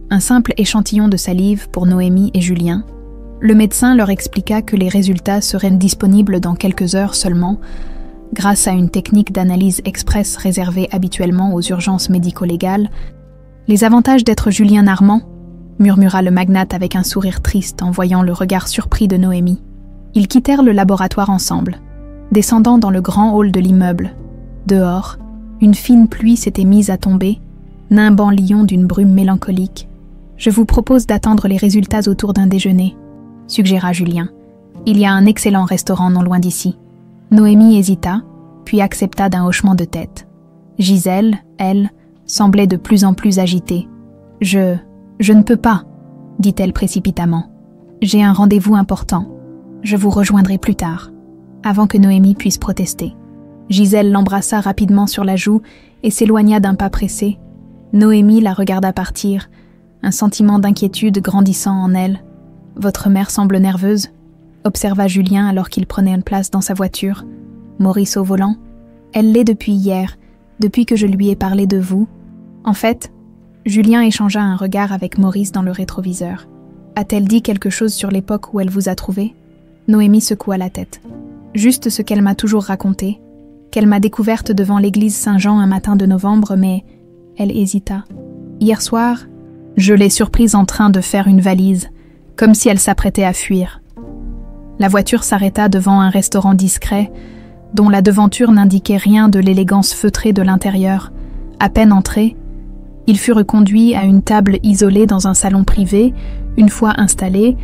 Un simple échantillon de salive pour Noémie et Julien. Le médecin leur expliqua que les résultats seraient disponibles dans quelques heures seulement, grâce à une technique d'analyse express réservée habituellement aux urgences médico-légales. « Les avantages d'être Julien Armand », murmura le magnate avec un sourire triste en voyant le regard surpris de Noémie. Ils quittèrent le laboratoire ensemble, descendant dans le grand hall de l'immeuble. Dehors, une fine pluie s'était mise à tomber, nimbant Lyon d'une brume mélancolique. « Je vous propose d'attendre les résultats autour d'un déjeuner », suggéra Julien. « Il y a un excellent restaurant non loin d'ici. » Noémie hésita, puis accepta d'un hochement de tête. Gisèle, elle, semblait de plus en plus agitée. « Je ne peux pas, » dit-elle précipitamment. « J'ai un rendez-vous important. Je vous rejoindrai plus tard. » Avant que Noémie puisse protester. Gisèle l'embrassa rapidement sur la joue et s'éloigna d'un pas pressé. Noémie la regarda partir, un sentiment d'inquiétude grandissant en elle. « Votre mère semble nerveuse ?» observa Julien alors qu'il prenait une place dans sa voiture. Maurice au volant. « Elle l'est depuis hier, depuis que je lui ai parlé de vous. » En fait, Julien échangea un regard avec Maurice dans le rétroviseur. « A-t-elle dit quelque chose sur l'époque où elle vous a trouvé ?» Noémie secoua la tête. « Juste ce qu'elle m'a toujours raconté, qu'elle m'a découverte devant l'église Saint-Jean un matin de novembre, mais... » Elle hésita. « Hier soir, je l'ai surprise en train de faire une valise, comme si elle s'apprêtait à fuir. » La voiture s'arrêta devant un restaurant discret, dont la devanture n'indiquait rien de l'élégance feutrée de l'intérieur. À peine entré, il fut reconduit à une table isolée dans un salon privé. Une fois installé,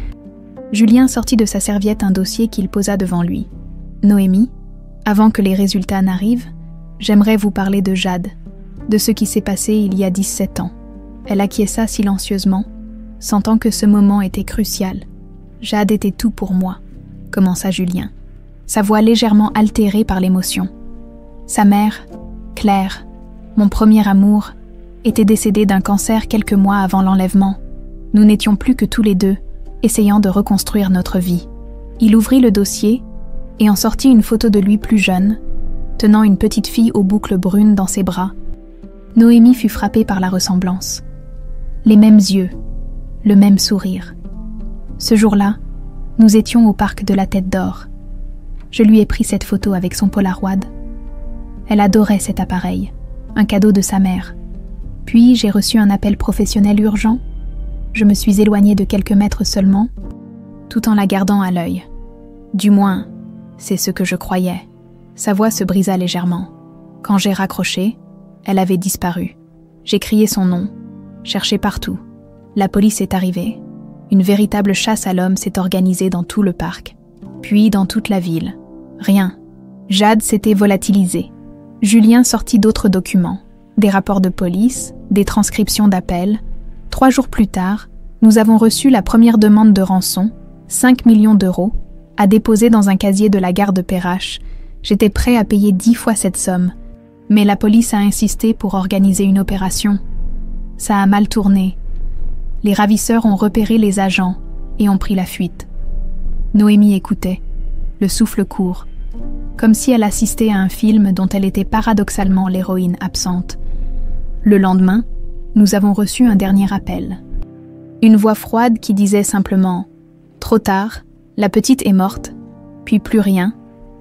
Julien sortit de sa serviette un dossier qu'il posa devant lui. « Noémie, avant que les résultats n'arrivent, j'aimerais vous parler de Jade, de ce qui s'est passé il y a 17 ans. » Elle acquiesça silencieusement, sentant que ce moment était crucial. « Jade était tout pour moi, » commença Julien, sa voix légèrement altérée par l'émotion. Sa mère, Claire, mon premier amour, était décédée d'un cancer quelques mois avant l'enlèvement. Nous n'étions plus que tous les deux, essayant de reconstruire notre vie. Il ouvrit le dossier et en sortit une photo de lui plus jeune, tenant une petite fille aux boucles brunes dans ses bras. Noémie fut frappée par la ressemblance. Les mêmes yeux, le même sourire. Ce jour-là, nous étions au parc de la Tête d'Or. Je lui ai pris cette photo avec son Polaroid. Elle adorait cet appareil, un cadeau de sa mère. Puis j'ai reçu un appel professionnel urgent. Je me suis éloignée de quelques mètres seulement, tout en la gardant à l'œil. Du moins, c'est ce que je croyais. Sa voix se brisa légèrement. Quand j'ai raccroché, elle avait disparu. J'ai crié son nom, cherché partout. La police est arrivée. Une véritable chasse à l'homme s'est organisée dans tout le parc, puis dans toute la ville. Rien. Jade s'était volatilisée. Julien sortit d'autres documents, des rapports de police, des transcriptions d'appels. 3 jours plus tard, nous avons reçu la première demande de rançon, 5 millions d'euros, à déposer dans un casier de la gare de Perrache. J'étais prêt à payer 10 fois cette somme, mais la police a insisté pour organiser une opération. Ça a mal tourné. Les ravisseurs ont repéré les agents et ont pris la fuite. Noémie écoutait, le souffle court, comme si elle assistait à un film dont elle était paradoxalement l'héroïne absente. Le lendemain, nous avons reçu un dernier appel. Une voix froide qui disait simplement « Trop tard, la petite est morte », puis plus rien.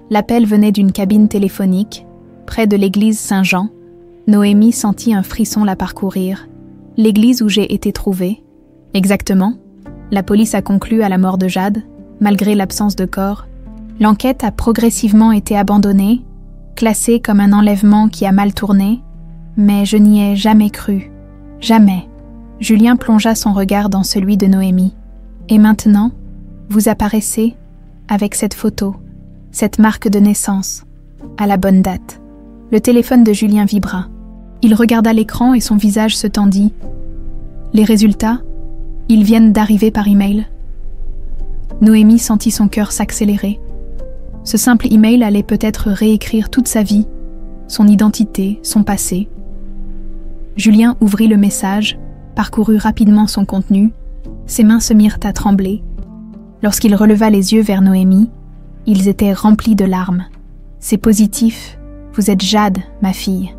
L'appel venait d'une cabine téléphonique, près de l'église Saint-Jean. Noémie sentit un frisson la parcourir. L'église où j'ai été trouvée. Exactement. La police a conclu à la mort de Jade, malgré l'absence de corps. L'enquête a progressivement été abandonnée, classée comme un enlèvement qui a mal tourné, mais je n'y ai jamais cru. Jamais. Julien plongea son regard dans celui de Noémie. Et maintenant, vous apparaissez avec cette photo, cette marque de naissance, à la bonne date. Le téléphone de Julien vibra. Il regarda l'écran et son visage se tendit. Les résultats, ils viennent d'arriver par email. Noémie sentit son cœur s'accélérer. Ce simple email allait peut-être réécrire toute sa vie, son identité, son passé. Julien ouvrit le message, parcourut rapidement son contenu, ses mains se mirent à trembler. Lorsqu'il releva les yeux vers Noémie, ils étaient remplis de larmes. « C'est positif, vous êtes Jade, ma fille. »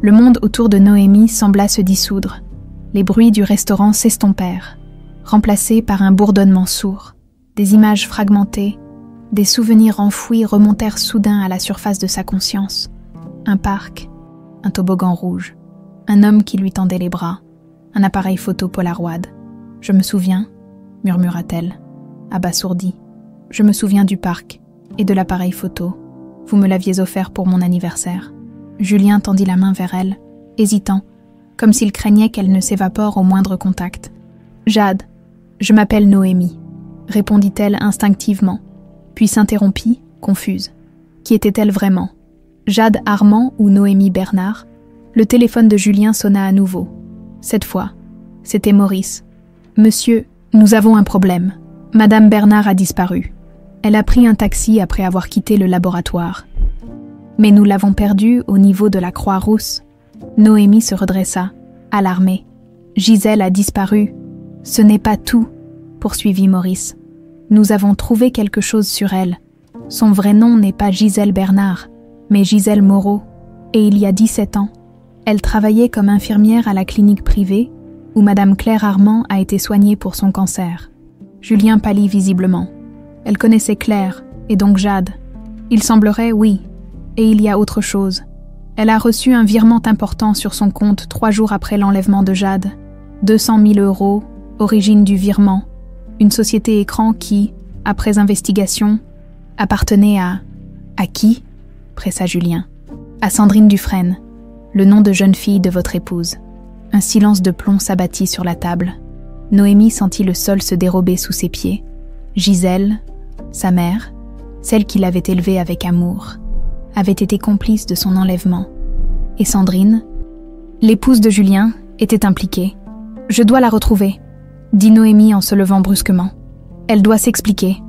Le monde autour de Noémie sembla se dissoudre. Les bruits du restaurant s'estompèrent, remplacés par un bourdonnement sourd. Des images fragmentées, des souvenirs enfouis remontèrent soudain à la surface de sa conscience. Un parc, un toboggan rouge, un homme qui lui tendait les bras, un appareil photo Polaroid. « Je me souviens, » murmura-t-elle, abasourdie. « Je me souviens du parc et de l'appareil photo. Vous me l'aviez offert pour mon anniversaire. » Julien tendit la main vers elle, hésitant, comme s'il craignait qu'elle ne s'évapore au moindre contact. « Jade, je m'appelle Noémie, » répondit-elle instinctivement, puis s'interrompit, confuse. Qui était-elle vraiment? Jade Armand ou Noémie Bernard? Le téléphone de Julien sonna à nouveau. Cette fois, c'était Maurice. « Monsieur, nous avons un problème. Madame Bernard a disparu. Elle a pris un taxi après avoir quitté le laboratoire. Mais nous l'avons perdue au niveau de la Croix-Rousse. » Noémie se redressa, alarmée. « Gisèle a disparu. Ce n'est pas tout, » poursuivit Maurice. « Nous avons trouvé quelque chose sur elle. Son vrai nom n'est pas Gisèle Bernard, mais Gisèle Moreau. Et il y a 17 ans, elle travaillait comme infirmière à la clinique privée où Madame Claire Armand a été soignée pour son cancer. » Julien pâlit visiblement. Elle connaissait Claire, et donc Jade. Il semblerait, oui. Et il y a autre chose. Elle a reçu un virement important sur son compte 3 jours après l'enlèvement de Jade. 200 000 €, origine du virement. Une société écran qui, après investigation, appartenait à... À qui? Pressa Julien. À Sandrine Dufresne, le nom de jeune fille de votre épouse. Un silence de plomb s'abattit sur la table. Noémie sentit le sol se dérober sous ses pieds. Gisèle, sa mère, celle qui l'avait élevée avec amour, avait été complice de son enlèvement. Et Sandrine, l'épouse de Julien, était impliquée. « Je dois la retrouver », dit Noémie en se levant brusquement. « Elle doit s'expliquer. »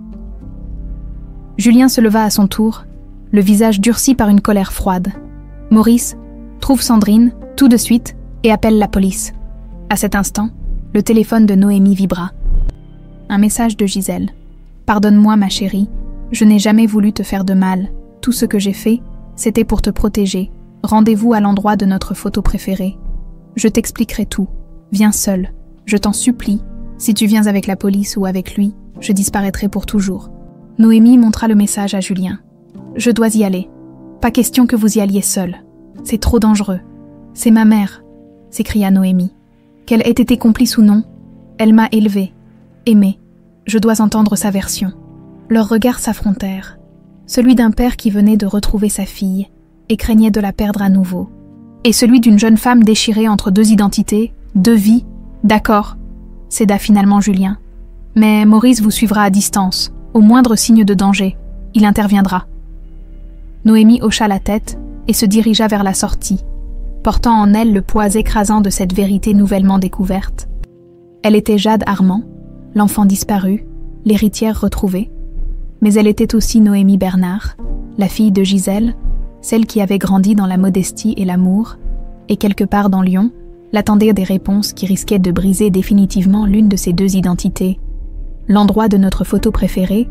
Julien se leva à son tour, le visage durci par une colère froide. « Maurice, trouve Sandrine, tout de suite, et appelle la police. » À cet instant, le téléphone de Noémie vibra. Un message de Gisèle. « Pardonne-moi, ma chérie, je n'ai jamais voulu te faire de mal. Tout ce que j'ai fait, c'était pour te protéger. Rendez-vous à l'endroit de notre photo préférée. Je t'expliquerai tout. Viens seule. Je t'en supplie. Si tu viens avec la police ou avec lui, je disparaîtrai pour toujours. » Noémie montra le message à Julien. « Je dois y aller. Pas question que vous y alliez seul. C'est trop dangereux. C'est ma mère, » s'écria Noémie. « Qu'elle ait été complice ou non, elle m'a élevée, aimée. Je dois entendre sa version. » Leurs regards s'affrontèrent. Celui d'un père qui venait de retrouver sa fille et craignait de la perdre à nouveau. Et celui d'une jeune femme déchirée entre 2 identités, 2 vies. « D'accord, » céda finalement Julien. « Mais Maurice vous suivra à distance. Au moindre signe de danger, il interviendra. » Noémie hocha la tête et se dirigea vers la sortie, portant en elle le poids écrasant de cette vérité nouvellement découverte. Elle était Jade Armand, l'enfant disparu, l'héritière retrouvée, mais elle était aussi Noémie Bernard, la fille de Gisèle, celle qui avait grandi dans la modestie et l'amour, et quelque part dans Lyon, l'attendaient des réponses qui risquaient de briser définitivement l'une de ces 2 identités. L'endroit de notre photo préférée,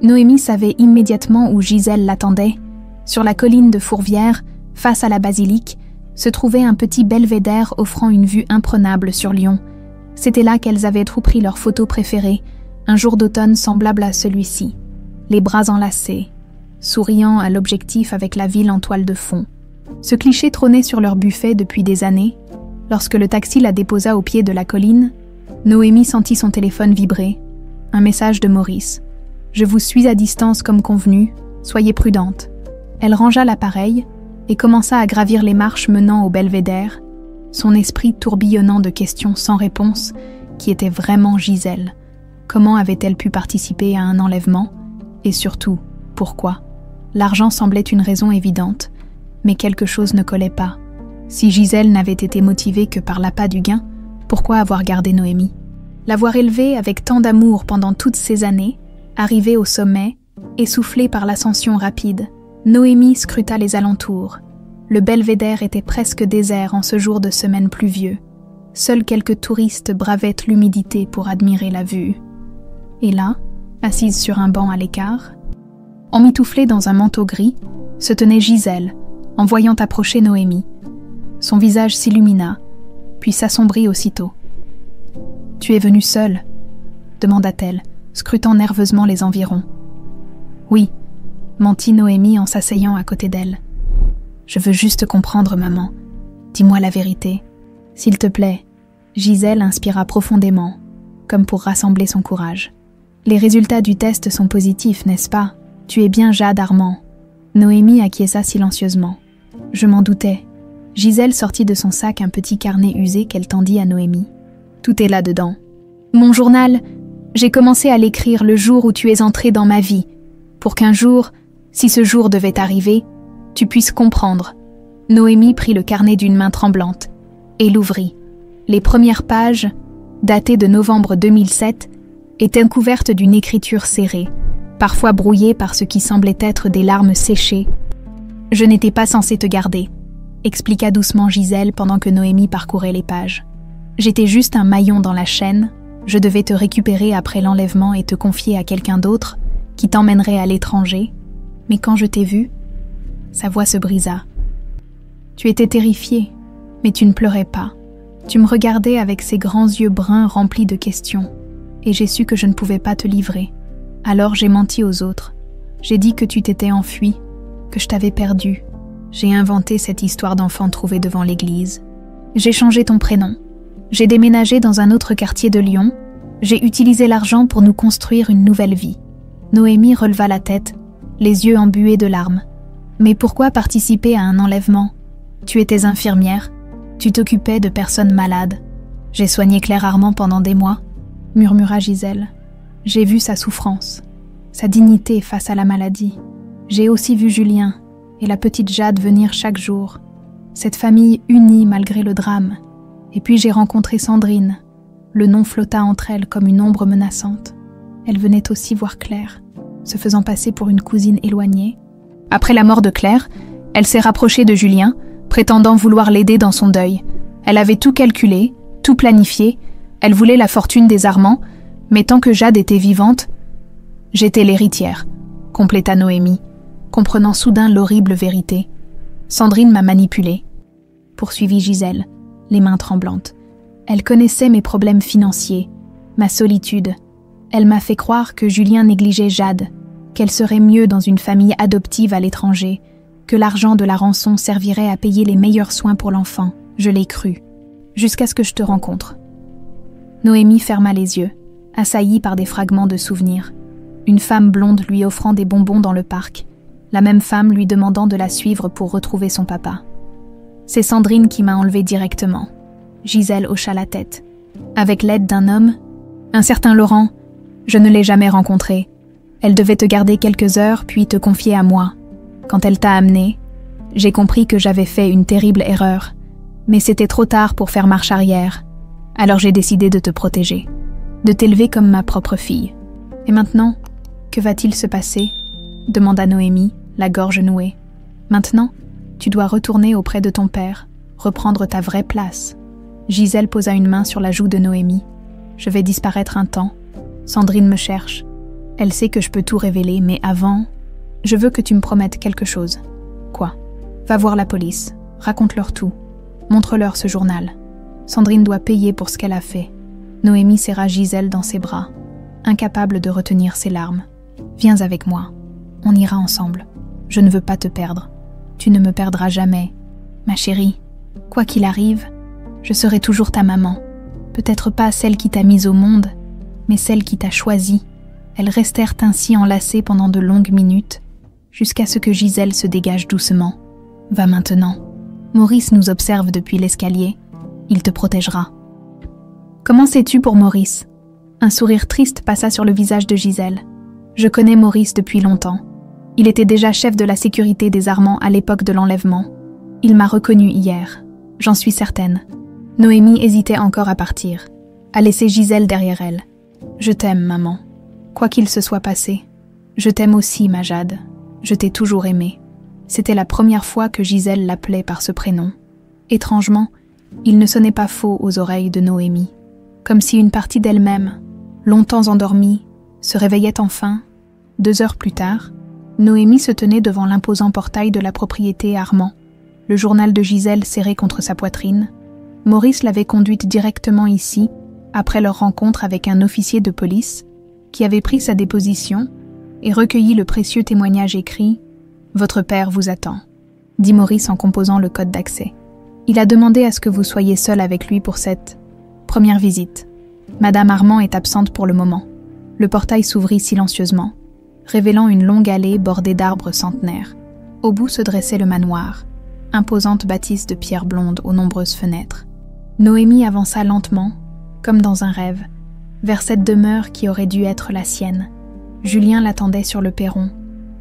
Noémie savait immédiatement où Gisèle l'attendait. Sur la colline de Fourvière, face à la basilique, se trouvait un petit belvédère offrant une vue imprenable sur Lyon. C'était là qu'elles avaient trop pris leur photo préférée, un jour d'automne semblable à celui-ci, les bras enlacés, souriant à l'objectif avec la ville en toile de fond. Ce cliché trônait sur leur buffet depuis des années. Lorsque le taxi la déposa au pied de la colline, Noémie sentit son téléphone vibrer. Un message de Maurice. « Je vous suis à distance comme convenu, soyez prudente. » Elle rangea l'appareil et commença à gravir les marches menant au belvédère, son esprit tourbillonnant de questions sans réponse qui étaient vraiment Gisèle. Comment avait-elle pu participer à un enlèvement? Et surtout, pourquoi? L'argent semblait une raison évidente, mais quelque chose ne collait pas. Si Gisèle n'avait été motivée que par l'appât du gain, pourquoi avoir gardé Noémie? L'avoir élevée avec tant d'amour pendant toutes ces années, arrivée au sommet, essoufflée par l'ascension rapide, Noémie scruta les alentours. Le belvédère était presque désert en ce jour de semaine pluvieux. Seuls quelques touristes bravaient l'humidité pour admirer la vue. Et là, assise sur un banc à l'écart, emmitouflée dans un manteau gris, se tenait Gisèle, en voyant approcher Noémie. Son visage s'illumina, puis s'assombrit aussitôt. « Tu es venue seule ?» demanda-t-elle, scrutant nerveusement les environs. « Oui » mentit Noémie en s'asseyant à côté d'elle. « Je veux juste comprendre, maman. Dis-moi la vérité. S'il te plaît. » Gisèle inspira profondément, comme pour rassembler son courage. « Les résultats du test sont positifs, n'est-ce pas? Tu es bien Jade Armand. » Noémie acquiesça silencieusement. « Je m'en doutais. » Gisèle sortit de son sac un petit carnet usé qu'elle tendit à Noémie. « Tout est là-dedans. Mon journal, j'ai commencé à l'écrire le jour où tu es entrée dans ma vie, pour qu'un jour, si ce jour devait arriver, tu puisses comprendre. » Noémie prit le carnet d'une main tremblante et l'ouvrit. Les premières pages, datées de novembre 2007, étaient couvertes d'une écriture serrée, parfois brouillée par ce qui semblait être des larmes séchées. « Je n'étais pas censée te garder », expliqua doucement Gisèle pendant que Noémie parcourait les pages. « J'étais juste un maillon dans la chaîne, je devais te récupérer après l'enlèvement et te confier à quelqu'un d'autre, qui t'emmènerait à l'étranger. Mais quand je t'ai vue, sa voix se brisa. Tu étais terrifiée, mais tu ne pleurais pas. Tu me regardais avec ces grands yeux bruns remplis de questions, et j'ai su que je ne pouvais pas te livrer. Alors j'ai menti aux autres. J'ai dit que tu t'étais enfuie, que je t'avais perdue. J'ai inventé cette histoire d'enfant trouvée devant l'église. J'ai changé ton prénom. J'ai déménagé dans un autre quartier de Lyon. J'ai utilisé l'argent pour nous construire une nouvelle vie. » Noémie releva la tête, les yeux embués de larmes. « Mais pourquoi participer à un enlèvement? Tu étais infirmière, tu t'occupais de personnes malades. J'ai soigné Claire Armand pendant des mois, » murmura Gisèle. « J'ai vu sa souffrance, sa dignité face à la maladie. J'ai aussi vu Julien et la petite Jade venir chaque jour, cette famille unie malgré le drame. Et puis j'ai rencontré Sandrine. Le nom flotta entre elles comme une ombre menaçante. Elle venait aussi voir Claire, se faisant passer pour une cousine éloignée. Après la mort de Claire, elle s'est rapprochée de Julien, prétendant vouloir l'aider dans son deuil. Elle avait tout calculé, tout planifié. Elle voulait la fortune des Armand, mais tant que Jade était vivante, j'étais l'héritière, compléta Noémie, comprenant soudain l'horrible vérité. Sandrine m'a manipulée, poursuivit Gisèle, les mains tremblantes. Elle connaissait mes problèmes financiers, ma solitude. Elle m'a fait croire que Julien négligeait Jade, qu'elle serait mieux dans une famille adoptive à l'étranger, que l'argent de la rançon servirait à payer les meilleurs soins pour l'enfant. Je l'ai cru, jusqu'à ce que je te rencontre. Noémie ferma les yeux, assaillie par des fragments de souvenirs. Une femme blonde lui offrant des bonbons dans le parc, la même femme lui demandant de la suivre pour retrouver son papa. C'est Sandrine qui m'a enlevée directement. Gisèle hocha la tête. Avec l'aide d'un homme, un certain Laurent, je ne l'ai jamais rencontré. Elle devait te garder quelques heures puis te confier à moi. Quand elle t'a amené, j'ai compris que j'avais fait une terrible erreur, mais c'était trop tard pour faire marche arrière. Alors j'ai décidé de te protéger, de t'élever comme ma propre fille. Et maintenant, que va-t-il se passer ? Demanda Noémie, la gorge nouée. Maintenant, tu dois retourner auprès de ton père, reprendre ta vraie place. Gisèle posa une main sur la joue de Noémie. Je vais disparaître un temps. Sandrine me cherche. Elle sait que je peux tout révéler, mais avant, je veux que tu me promettes quelque chose. Quoi ? Va voir la police, raconte-leur tout. Montre-leur ce journal. Sandrine doit payer pour ce qu'elle a fait. Noémie serra Gisèle dans ses bras, incapable de retenir ses larmes. Viens avec moi. On ira ensemble. Je ne veux pas te perdre. Tu ne me perdras jamais. Ma chérie, quoi qu'il arrive, je serai toujours ta maman. Peut-être pas celle qui t'a mise au monde, mais celle qui t'a choisie. Elles restèrent ainsi enlacées pendant de longues minutes, jusqu'à ce que Gisèle se dégage doucement. Va maintenant. Maurice nous observe depuis l'escalier. Il te protégera. Comment sais-tu pour Maurice ? Un sourire triste passa sur le visage de Gisèle. Je connais Maurice depuis longtemps. Il était déjà chef de la sécurité des Armand à l'époque de l'enlèvement. Il m'a reconnue hier, j'en suis certaine. Noémie hésitait encore à partir, à laisser Gisèle derrière elle. Je t'aime, maman. Quoi qu'il se soit passé, je t'aime aussi, ma Jade. Je t'ai toujours aimée. C'était la première fois que Gisèle l'appelait par ce prénom. Étrangement, il ne sonnait pas faux aux oreilles de Noémie, comme si une partie d'elle-même, longtemps endormie, se réveillait enfin. 2 heures plus tard, Noémie se tenait devant l'imposant portail de la propriété Armand, le journal de Gisèle serré contre sa poitrine. Maurice l'avait conduite directement ici, après leur rencontre avec un officier de police, qui avait pris sa déposition et recueilli le précieux témoignage écrit « Votre père vous attend », dit Maurice en composant le code d'accès. Il a demandé à ce que vous soyez seul avec lui pour cette première visite. Madame Armand est absente pour le moment. Le portail s'ouvrit silencieusement, révélant une longue allée bordée d'arbres centenaires. Au bout se dressait le manoir, imposante bâtisse de pierre blonde aux nombreuses fenêtres. Noémie avança lentement, comme dans un rêve, vers cette demeure qui aurait dû être la sienne. Julien l'attendait sur le perron,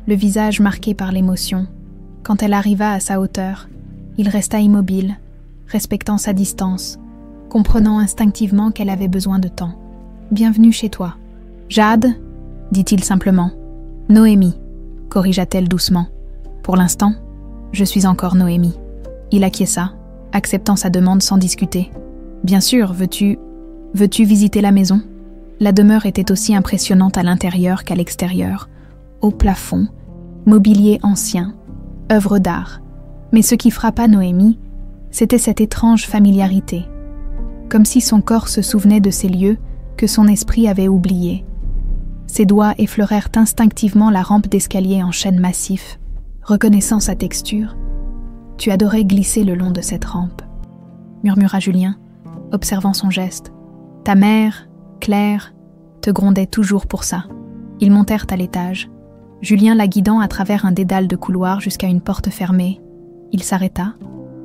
le visage marqué par l'émotion. Quand elle arriva à sa hauteur, il resta immobile, respectant sa distance, comprenant instinctivement qu'elle avait besoin de temps. « Bienvenue chez toi. »« Jade » dit-il simplement. « Noémie » corrigea-t-elle doucement. « Pour l'instant, je suis encore Noémie. » Il acquiesça, acceptant sa demande sans discuter. « Bien sûr, veux-tu visiter la maison ?» La demeure était aussi impressionnante à l'intérieur qu'à l'extérieur. Haut plafond, mobilier ancien, œuvres d'art. Mais ce qui frappa Noémie, c'était cette étrange familiarité. Comme si son corps se souvenait de ces lieux que son esprit avait oubliés. Ses doigts effleurèrent instinctivement la rampe d'escalier en chêne massif, reconnaissant sa texture. « Tu adorais glisser le long de cette rampe », murmura Julien, observant son geste. « Ta mère, Claire, te grondait toujours pour ça. » Ils montèrent à l'étage, Julien la guidant à travers un dédale de couloirs jusqu'à une porte fermée. Il s'arrêta,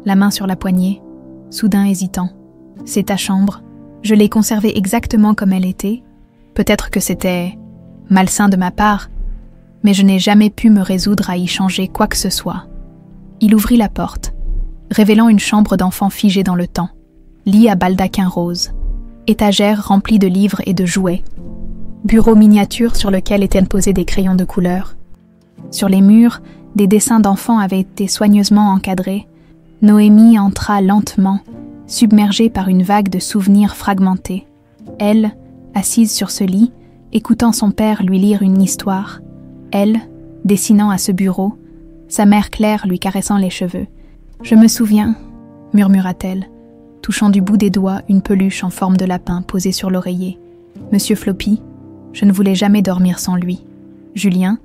la main sur la poignée, soudain hésitant. « C'est ta chambre. Je l'ai conservée exactement comme elle était. Peut-être que c'était malsain de ma part, mais je n'ai jamais pu me résoudre à y changer quoi que ce soit. » Il ouvrit la porte, révélant une chambre d'enfant figée dans le temps, lit à baldaquin rose, étagère remplie de livres et de jouets, bureau miniature sur lequel étaient posés des crayons de couleur. Sur les murs, des dessins d'enfants avaient été soigneusement encadrés. Noémie entra lentement, submergée par une vague de souvenirs fragmentés. Elle, assise sur ce lit, écoutant son père lui lire une histoire. Elle, dessinant à ce bureau, sa mère Claire lui caressant les cheveux. « Je me souviens », murmura-t-elle, touchant du bout des doigts une peluche en forme de lapin posée sur l'oreiller. « Monsieur Floppy, je ne voulais jamais dormir sans lui. » Julien,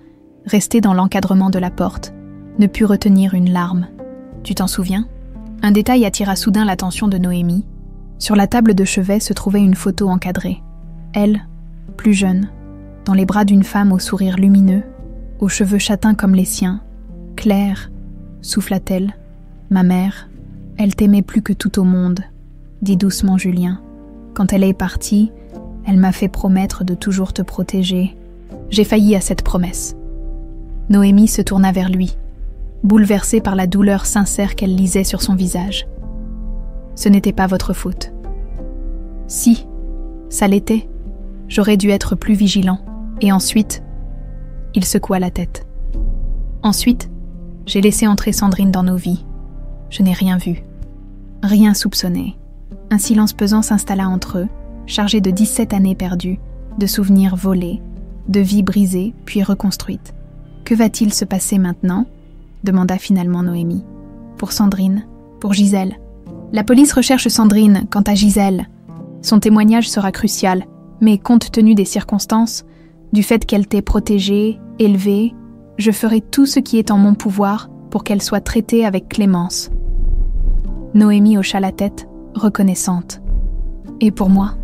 resté dans l'encadrement de la porte, ne put retenir une larme. « Tu t'en souviens ?» Un détail attira soudain l'attention de Noémie. Sur la table de chevet se trouvait une photo encadrée. Elle, plus jeune, dans les bras d'une femme au sourire lumineux, aux cheveux châtains comme les siens. « Claire, souffla-t-elle, ma mère, elle t'aimait plus que tout au monde, » dit doucement Julien. « Quand elle est partie, elle m'a fait promettre de toujours te protéger. J'ai failli à cette promesse. » Noémie se tourna vers lui, bouleversée par la douleur sincère qu'elle lisait sur son visage. « Ce n'était pas votre faute. »« Si, ça l'était. J'aurais dû être plus vigilant. Et ensuite... » Il secoua la tête. « Ensuite, j'ai laissé entrer Sandrine dans nos vies. Je n'ai rien vu. Rien soupçonné. » Un silence pesant s'installa entre eux, chargé de 17 années perdues, de souvenirs volés, de vies brisées puis reconstruites. « Que va-t-il se passer maintenant ?» demanda finalement Noémie. « Pour Sandrine, pour Gisèle. La police recherche Sandrine, quant à Gisèle. Son témoignage sera crucial, mais compte tenu des circonstances, du fait qu'elle t'ait protégée, élevée, je ferai tout ce qui est en mon pouvoir pour qu'elle soit traitée avec clémence. » Noémie hocha la tête, reconnaissante. « Et pour moi ?»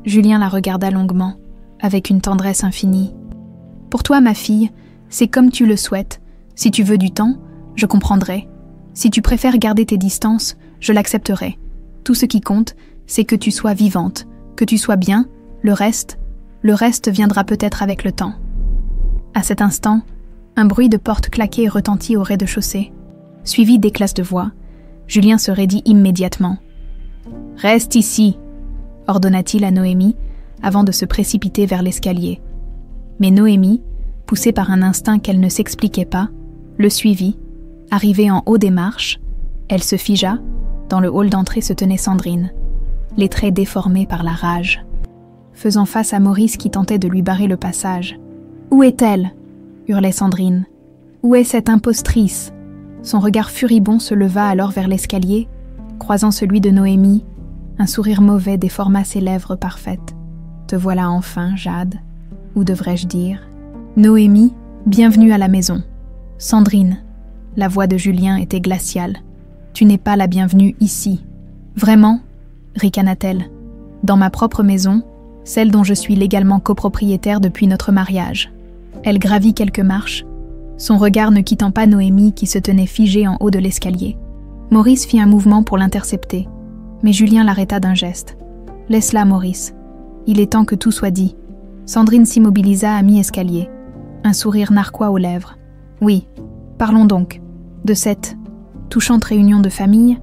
Julien la regarda longuement, avec une tendresse infinie. « Pour toi, ma fille, c'est comme tu le souhaites. Si tu veux du temps, je comprendrai. Si tu préfères garder tes distances, je l'accepterai. Tout ce qui compte, c'est que tu sois vivante, que tu sois bien, le reste viendra peut-être avec le temps. » À cet instant, un bruit de porte claquée retentit au rez-de-chaussée. Suivi d'éclats de voix, Julien se raidit immédiatement. « Reste ici !» ordonna-t-il à Noémie avant de se précipiter vers l'escalier. Mais Noémie, poussée par un instinct qu'elle ne s'expliquait pas, le suivit, Arrivée en haut des marches, elle se figea. Dans le hall d'entrée se tenait Sandrine, les traits déformés par la rage, faisant face à Maurice qui tentait de lui barrer le passage. « Où est-elle » hurlait Sandrine. « Où est cette impostrice ?» Son regard furibond se leva alors vers l'escalier, croisant celui de Noémie. Un sourire mauvais déforma ses lèvres parfaites. « Te voilà enfin, Jade. Ou devrais-je dire ? Noémie, bienvenue à la maison. Sandrine. » La voix de Julien était glaciale. « Tu n'es pas la bienvenue ici. »« Vraiment » ricana-t-elle. « Dans ma propre maison, celle dont je suis légalement copropriétaire depuis notre mariage. » Elle gravit quelques marches, son regard ne quittant pas Noémie qui se tenait figée en haut de l'escalier. Maurice fit un mouvement pour l'intercepter, mais Julien l'arrêta d'un geste. « Laisse-la, Maurice. Il est temps que tout soit dit. » Sandrine s'immobilisa à mi-escalier, un sourire narquois aux lèvres. « Oui, parlons donc. De cette touchante réunion de famille,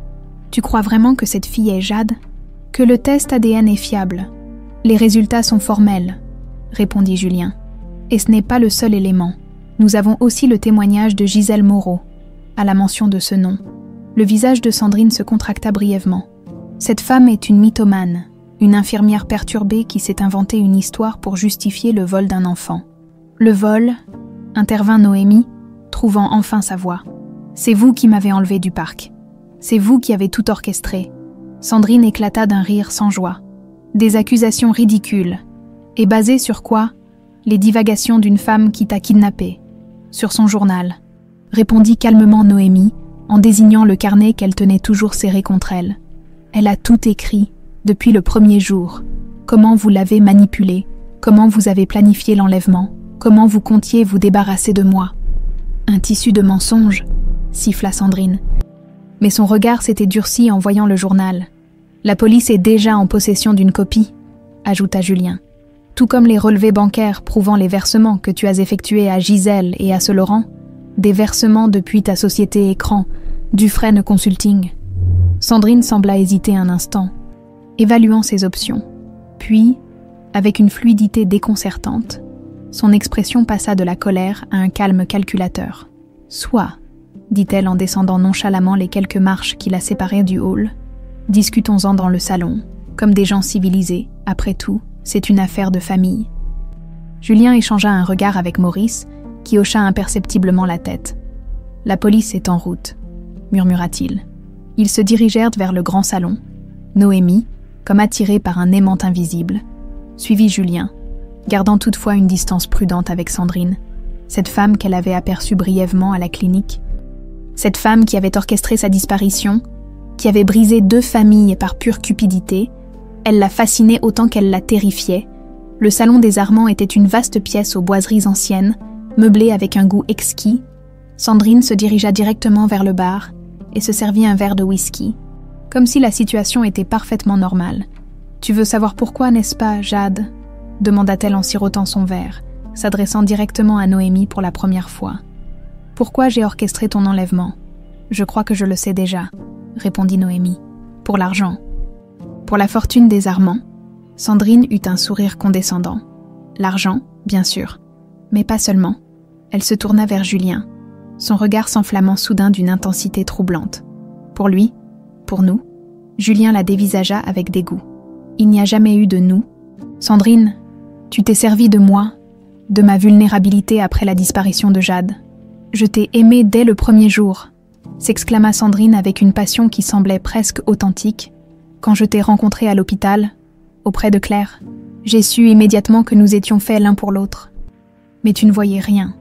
tu crois vraiment que cette fille est Jade ? Que le test ADN est fiable ? Les résultats sont formels, » répondit Julien. « Et ce n'est pas le seul élément. Nous avons aussi le témoignage de Gisèle Moreau. » À la mention de ce nom, le visage de Sandrine se contracta brièvement. Cette femme est une mythomane, une infirmière perturbée qui s'est inventé une histoire pour justifier le vol d'un enfant. « Le vol ?» intervint Noémie, trouvant enfin sa voix. « C'est vous qui m'avez enlevé du parc. C'est vous qui avez tout orchestré. » Sandrine éclata d'un rire sans joie. « Des accusations ridicules. Et basées sur quoi ? Les divagations d'une femme qui t'a kidnappée. Sur son journal. » Répondit calmement Noémie, en désignant le carnet qu'elle tenait toujours serré contre elle. « Elle a tout écrit, depuis le premier jour. Comment vous l'avez manipulé, comment vous avez planifié l'enlèvement, comment vous comptiez vous débarrasser de moi. » « Un tissu de mensonges, » siffla Sandrine. Mais son regard s'était durci en voyant le journal. « La police est déjà en possession d'une copie, » ajouta Julien. « Tout comme les relevés bancaires prouvant les versements que tu as effectués à Gisèle et à ce Laurent, des versements depuis ta société écran, Dufresne Consulting. » Sandrine sembla hésiter un instant, évaluant ses options. Puis, avec une fluidité déconcertante, son expression passa de la colère à un calme calculateur. « Soit, » dit-elle en descendant nonchalamment les quelques marches qui la séparaient du hall. « Discutons-en dans le salon, comme des gens civilisés. Après tout, c'est une affaire de famille. » Julien échangea un regard avec Maurice, qui hocha imperceptiblement la tête. « La police est en route, » murmura-t-il. Ils se dirigèrent vers le grand salon. Noémie, comme attirée par un aimant invisible, suivit Julien, gardant toutefois une distance prudente avec Sandrine, cette femme qu'elle avait aperçue brièvement à la clinique. Cette femme qui avait orchestré sa disparition, qui avait brisé 2 familles par pure cupidité, elle la fascinait autant qu'elle la terrifiait. Le salon des Armands était une vaste pièce aux boiseries anciennes, meublée avec un goût exquis. Sandrine se dirigea directement vers le bar et se servit un verre de whisky, comme si la situation était parfaitement normale. « Tu veux savoir pourquoi, n'est-ce pas, Jade ?» demanda-t-elle en sirotant son verre, s'adressant directement à Noémie pour la première fois. « Pourquoi j'ai orchestré ton enlèvement ? Je crois que je le sais déjà, » répondit Noémie. « Pour l'argent. » Pour la fortune des Armands, Sandrine eut un sourire condescendant. L'argent, bien sûr, mais pas seulement. Elle se tourna vers Julien, son regard s'enflammant soudain d'une intensité troublante. Pour lui, pour nous, Julien la dévisagea avec dégoût. Il n'y a jamais eu de nous. Sandrine, tu t'es servi de moi, de ma vulnérabilité après la disparition de Jade. Je t'ai aimée dès le premier jour, s'exclama Sandrine avec une passion qui semblait presque authentique. Quand je t'ai rencontrée à l'hôpital, auprès de Claire, j'ai su immédiatement que nous étions faits l'un pour l'autre. Mais tu ne voyais rien,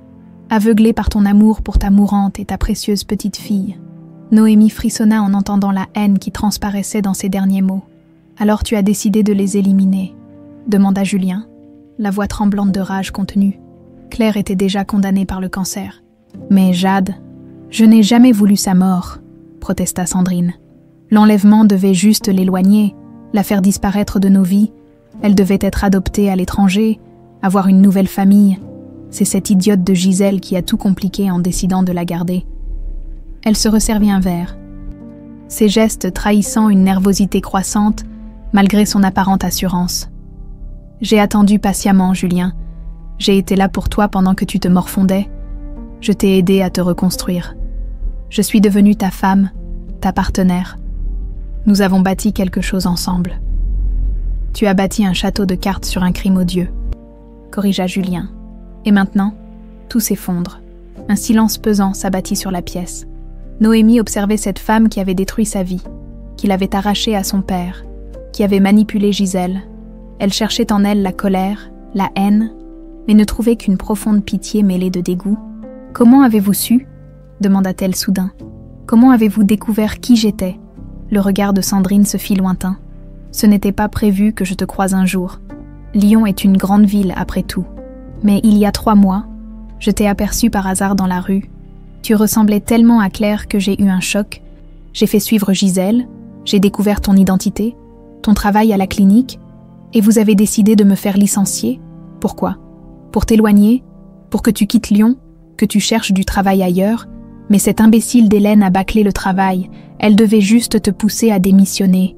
aveuglée par ton amour pour ta mourante et ta précieuse petite fille. Noémie frissonna en entendant la haine qui transparaissait dans ses derniers mots. Alors tu as décidé de les éliminer, demanda Julien, la voix tremblante de rage contenue. Claire était déjà condamnée par le cancer. Mais Jade, je n'ai jamais voulu sa mort, protesta Sandrine. L'enlèvement devait juste l'éloigner, la faire disparaître de nos vies. Elle devait être adoptée à l'étranger, avoir une nouvelle famille. C'est cette idiote de Gisèle qui a tout compliqué en décidant de la garder. Elle se resservit un verre, ses gestes trahissant une nervosité croissante, malgré son apparente assurance. J'ai attendu patiemment, Julien. J'ai été là pour toi pendant que tu te morfondais. Je t'ai aidé à te reconstruire. Je suis devenue ta femme, ta partenaire. Nous avons bâti quelque chose ensemble. Tu as bâti un château de cartes sur un crime odieux, corrigea Julien. Et maintenant, tout s'effondre. Un silence pesant s'abattit sur la pièce. Noémie observait cette femme qui avait détruit sa vie, qui l'avait arrachée à son père, qui avait manipulé Gisèle. Elle cherchait en elle la colère, la haine, mais ne trouvait qu'une profonde pitié mêlée de dégoût. « Comment avez-vous su ?» demanda-t-elle soudain. « Comment avez-vous découvert qui j'étais ?» Le regard de Sandrine se fit lointain. « Ce n'était pas prévu que je te croise un jour. Lyon est une grande ville après tout. Mais il y a 3 mois, je t'ai aperçu par hasard dans la rue. Tu ressemblais tellement à Claire que j'ai eu un choc. J'ai fait suivre Gisèle, j'ai découvert ton identité, ton travail à la clinique, et vous avez décidé de me faire licencier. Pourquoi ? Pour t'éloigner ? Pour que tu quittes Lyon ? Que tu cherches du travail ailleurs ? Mais cette imbécile d'Hélène a bâclé le travail. Elle devait juste te pousser à démissionner.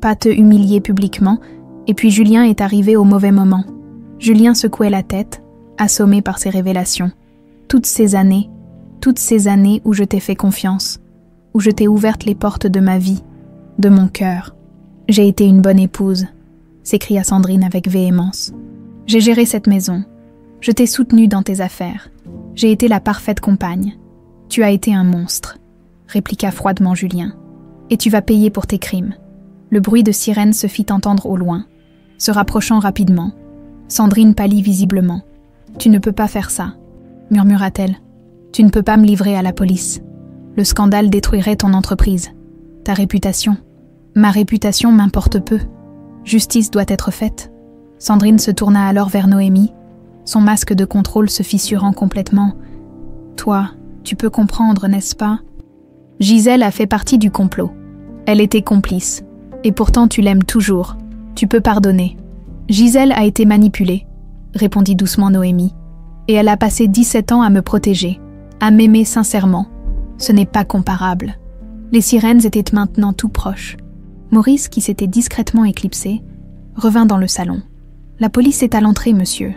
Pas te humilier publiquement. Et puis Julien est arrivé au mauvais moment. Julien secouait la tête, assommé par ses révélations. Toutes ces années où je t'ai fait confiance, où je t'ai ouverte les portes de ma vie, de mon cœur. J'ai été une bonne épouse, s'écria Sandrine avec véhémence. J'ai géré cette maison. Je t'ai soutenue dans tes affaires. J'ai été la parfaite compagne. Tu as été un monstre, répliqua froidement Julien. Et tu vas payer pour tes crimes. Le bruit de sirène se fit entendre au loin, se rapprochant rapidement. Sandrine pâlit visiblement. Tu ne peux pas faire ça, murmura-t-elle. Tu ne peux pas me livrer à la police. Le scandale détruirait ton entreprise, ta réputation. Ma réputation m'importe peu. Justice doit être faite. Sandrine se tourna alors vers Noémie. Son masque de contrôle se fissurant complètement. Toi, tu peux comprendre, n'est-ce pas ? Gisèle a fait partie du complot. Elle était complice. Et pourtant tu l'aimes toujours. Tu peux pardonner. Gisèle a été manipulée, répondit doucement Noémie. Et elle a passé 17 ans à me protéger, à m'aimer sincèrement. Ce n'est pas comparable. Les sirènes étaient maintenant tout proches. Maurice, qui s'était discrètement éclipsé, revint dans le salon. « La police est à l'entrée, monsieur. »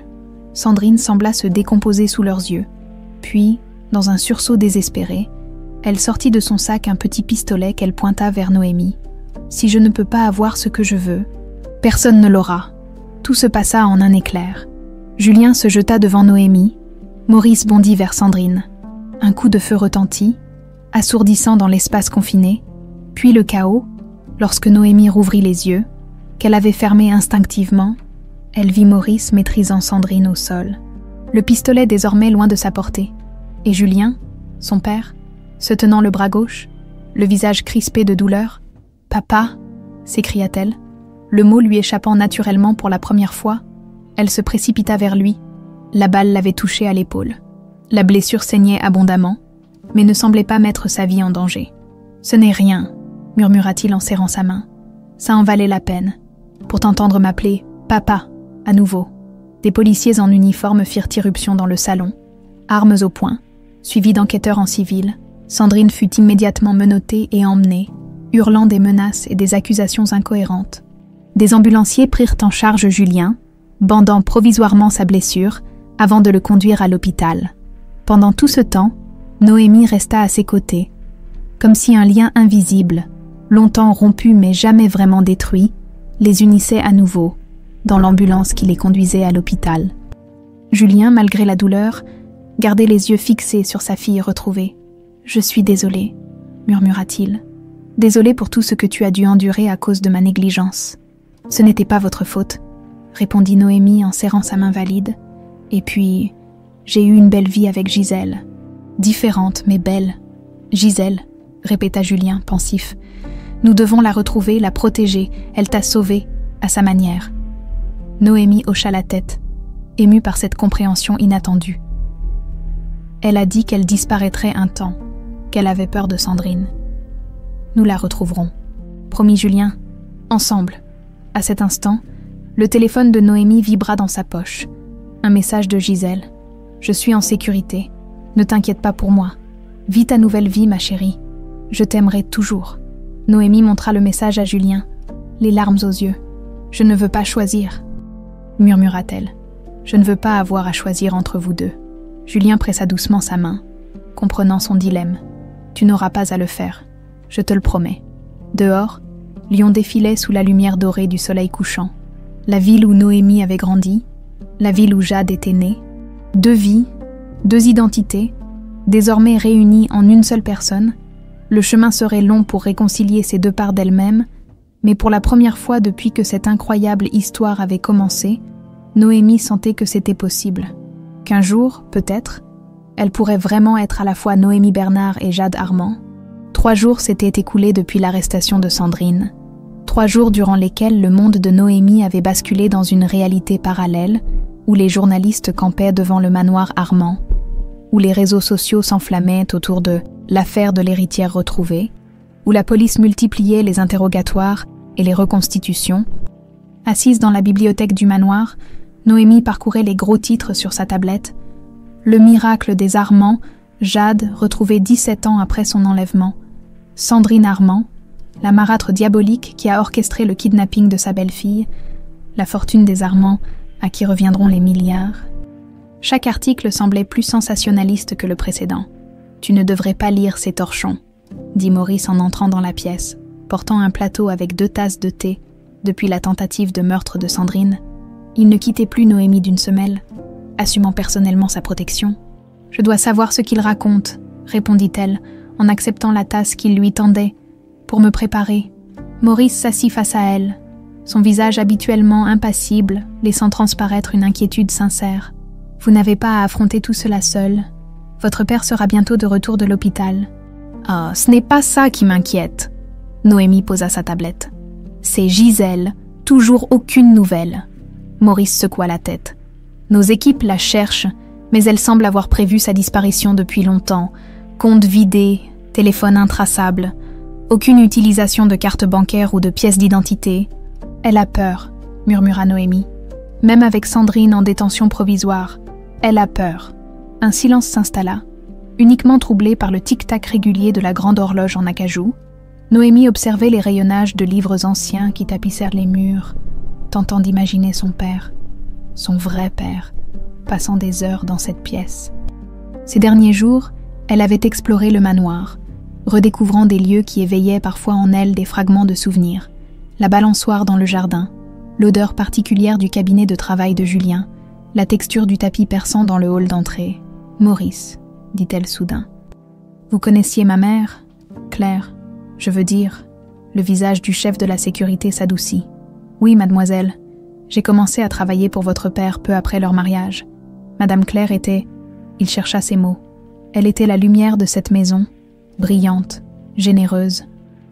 Sandrine sembla se décomposer sous leurs yeux. Puis, dans un sursaut désespéré, elle sortit de son sac un petit pistolet qu'elle pointa vers Noémie. « Si je ne peux pas avoir ce que je veux, personne ne l'aura. » Tout se passa en un éclair. Julien se jeta devant Noémie. Maurice bondit vers Sandrine. Un coup de feu retentit, assourdissant dans l'espace confiné, puis le chaos, lorsque Noémie rouvrit les yeux, qu'elle avait fermés instinctivement, elle vit Maurice maîtrisant Sandrine au sol, le pistolet désormais loin de sa portée, et Julien, son père, se tenant le bras gauche, le visage crispé de douleur. « Papa !» s'écria-t-elle, le mot lui échappant naturellement pour la première fois. Elle se précipita vers lui. La balle l'avait touché à l'épaule. La blessure saignait abondamment, mais ne semblait pas mettre sa vie en danger. « Ce n'est rien », murmura-t-il en serrant sa main. « Ça en valait la peine. Pour t'entendre m'appeler « Papa » à nouveau. » Des policiers en uniforme firent irruption dans le salon. Armes au poing, suivis d'enquêteurs en civil, Sandrine fut immédiatement menottée et emmenée, hurlant des menaces et des accusations incohérentes. Des ambulanciers prirent en charge Julien, bandant provisoirement sa blessure, avant de le conduire à l'hôpital. Pendant tout ce temps, Noémie resta à ses côtés, comme si un lien invisible, longtemps rompu mais jamais vraiment détruit, les unissait à nouveau, dans l'ambulance qui les conduisait à l'hôpital. Julien, malgré la douleur, gardait les yeux fixés sur sa fille retrouvée. « Je suis désolé, » murmura-t-il. « Désolé pour tout ce que tu as dû endurer à cause de ma négligence. » « Ce n'était pas votre faute, » répondit Noémie en serrant sa main valide. « Et puis, j'ai eu une belle vie avec Gisèle. Différente, mais belle. »« Gisèle, » répéta Julien, pensif. « Nous devons la retrouver, la protéger. Elle t'a sauvée, à sa manière. » Noémie hocha la tête, émue par cette compréhension inattendue. Elle a dit qu'elle disparaîtrait un temps, qu'elle avait peur de Sandrine. « Nous la retrouverons, » promit Julien, « ensemble. » À cet instant, le téléphone de Noémie vibra dans sa poche. Un message de Gisèle. « Je suis en sécurité. Ne t'inquiète pas pour moi. Vis ta nouvelle vie, ma chérie. Je t'aimerai toujours. » Noémie montra le message à Julien, les larmes aux yeux. « Je ne veux pas choisir, » murmura-t-elle. « Je ne veux pas avoir à choisir entre vous deux. » Julien pressa doucement sa main, comprenant son dilemme. Tu n'auras pas à le faire, je te le promets. » Dehors, Lyon défilait sous la lumière dorée du soleil couchant. La ville où Noémie avait grandi, la ville où Jade était née. 2 vies, 2 identités, désormais réunies en une seule personne. Le chemin serait long pour réconcilier ces 2 parts d'elle-même, mais pour la première fois depuis que cette incroyable histoire avait commencé, Noémie sentait que c'était possible. Qu'un jour, peut-être, elle pourrait vraiment être à la fois Noémie Bernard et Jade Armand. 3 jours s'étaient écoulés depuis l'arrestation de Sandrine. 3 jours durant lesquels le monde de Noémie avait basculé dans une réalité parallèle, où les journalistes campaient devant le manoir Armand, où les réseaux sociaux s'enflammaient autour de l'affaire de l'héritière retrouvée, où la police multipliait les interrogatoires et les reconstitutions. Assise dans la bibliothèque du manoir, Noémie parcourait les gros titres sur sa tablette. Le miracle des Armand, Jade, retrouvée 17 ans après son enlèvement. Sandrine Armand, la marâtre diabolique qui a orchestré le kidnapping de sa belle-fille. La fortune des Armand, à qui reviendront les milliards. Chaque article semblait plus sensationnaliste que le précédent. « Tu ne devrais pas lire ces torchons », dit Maurice en entrant dans la pièce, portant un plateau avec 2 tasses de thé. Depuis la tentative de meurtre de Sandrine, il ne quittait plus Noémie d'une semelle, assumant personnellement sa protection. « Je dois savoir ce qu'il raconte », répondit-elle, en acceptant la tasse qu'il lui tendait. Pour me préparer, Maurice s'assit face à elle, son visage habituellement impassible, laissant transparaître une inquiétude sincère. « Vous n'avez pas à affronter tout cela seul. Votre père sera bientôt de retour de l'hôpital. »« Ah, ce n'est pas ça qui m'inquiète. » Noémie posa sa tablette. « C'est Gisèle, toujours aucune nouvelle. » Maurice secoua la tête. « Nos équipes la cherchent, mais elles semblent avoir prévu sa disparition depuis longtemps. Compte vidé, téléphone intraçable, aucune utilisation de carte bancaire ou de pièce d'identité. Elle a peur, » murmura Noémie. « Même avec Sandrine en détention provisoire, elle a peur. » Un silence s'installa, uniquement troublé par le tic-tac régulier de la grande horloge en acajou. Noémie observait les rayonnages de livres anciens qui tapissèrent les murs, tentant d'imaginer son père, son vrai père, passant des heures dans cette pièce. Ces derniers jours, elle avait exploré le manoir, redécouvrant des lieux qui éveillaient parfois en elle des fragments de souvenirs. La balançoire dans le jardin, l'odeur particulière du cabinet de travail de Julien, la texture du tapis persan dans le hall d'entrée. « Maurice, » dit-elle soudain. « Vous connaissiez ma mère, Claire, je veux dire. » Le visage du chef de la sécurité s'adoucit. « Oui, mademoiselle, j'ai commencé à travailler pour votre père peu après leur mariage. Madame Claire était... » Il chercha ses mots. Elle était la lumière de cette maison, brillante, généreuse,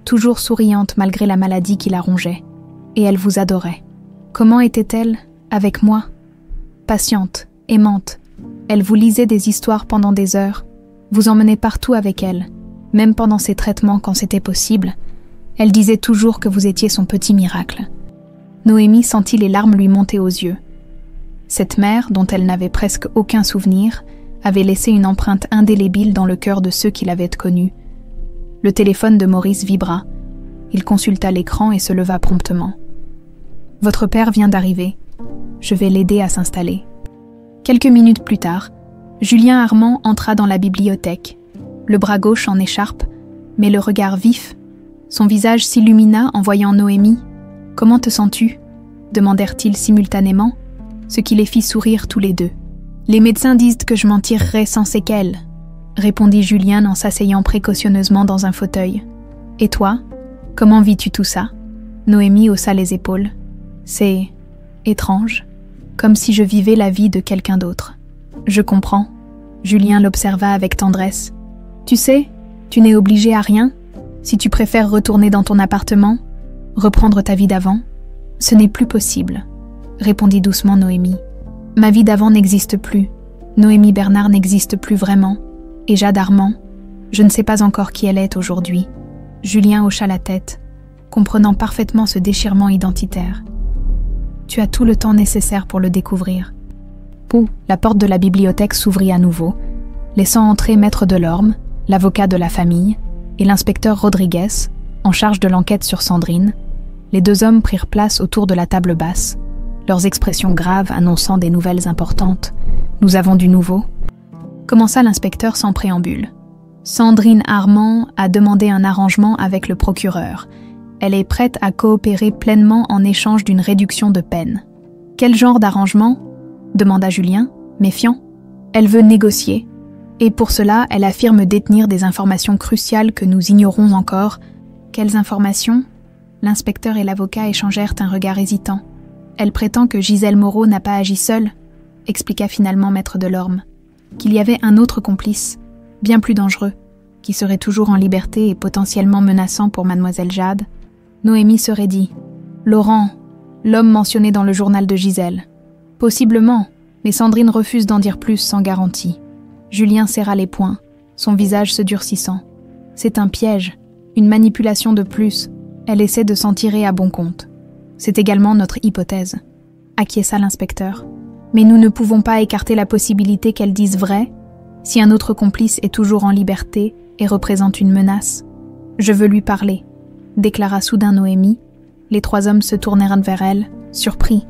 toujours souriante malgré la maladie qui la rongeait. Et elle vous adorait. Comment était-elle, avec moi? Patiente, aimante. Elle vous lisait des histoires pendant des heures, vous emmenait partout avec elle, même pendant ses traitements quand c'était possible. Elle disait toujours que vous étiez son petit miracle. Noémie sentit les larmes lui monter aux yeux. Cette mère, dont elle n'avait presque aucun souvenir, avait laissé une empreinte indélébile dans le cœur de ceux qui l'avaient connue. Le téléphone de Maurice vibra. Il consulta l'écran et se leva promptement. « Votre père vient d'arriver. Je vais l'aider à s'installer. » Quelques minutes plus tard, Julien Armand entra dans la bibliothèque, le bras gauche en écharpe, mais le regard vif. Son visage s'illumina en voyant Noémie. « Comment te sens-tu » demandèrent-ils simultanément, ce qui les fit sourire tous les deux. « Les médecins disent que je m'en tirerai sans séquelles » répondit Julien en s'asseyant précautionneusement dans un fauteuil. « Et toi, comment vis-tu tout ça » Noémie haussa les épaules. « C'est étrange, comme si je vivais la vie de quelqu'un d'autre. »« Je comprends. » Julien l'observa avec tendresse. « Tu sais, tu n'es obligé à rien. Si tu préfères retourner dans ton appartement, reprendre ta vie d'avant, ce n'est plus possible, » répondit doucement Noémie. « Ma vie d'avant n'existe plus. Noémie Bernard n'existe plus vraiment. Et Jade Armand, je ne sais pas encore qui elle est aujourd'hui. » Julien hocha la tête, comprenant parfaitement ce déchirement identitaire. « Tu as tout le temps nécessaire pour le découvrir. » Pou, la porte de la bibliothèque s'ouvrit à nouveau, laissant entrer Maître Delorme, l'avocat de la famille, et l'inspecteur Rodriguez, en charge de l'enquête sur Sandrine. Les 2 hommes prirent place autour de la table basse, leurs expressions graves annonçant des nouvelles importantes. « Nous avons du nouveau » commença l'inspecteur sans préambule. Sandrine Armand a demandé un arrangement avec le procureur. Elle est prête à coopérer pleinement en échange d'une réduction de peine. Quel genre d'arrangement ? Demanda Julien, méfiant. Elle veut négocier. Et pour cela, elle affirme détenir des informations cruciales que nous ignorons encore. Quelles informations ? L'inspecteur et l'avocat échangèrent un regard hésitant. Elle prétend que Gisèle Moreau n'a pas agi seule, expliqua finalement maître Delorme. Qu'il y avait un autre complice, bien plus dangereux, qui serait toujours en liberté et potentiellement menaçant pour mademoiselle Jade. Noémie se raidit. Laurent, l'homme mentionné dans le journal de Gisèle. Possiblement, mais Sandrine refuse d'en dire plus sans garantie. Julien serra les poings, son visage se durcissant. C'est un piège, une manipulation de plus. Elle essaie de s'en tirer à bon compte. C'est également notre hypothèse, acquiesça l'inspecteur. Mais nous ne pouvons pas écarter la possibilité qu'elle dise vrai si un autre complice est toujours en liberté et représente une menace. Je veux lui parler, déclara soudain Noémie. Les 3 hommes se tournèrent vers elle, surpris.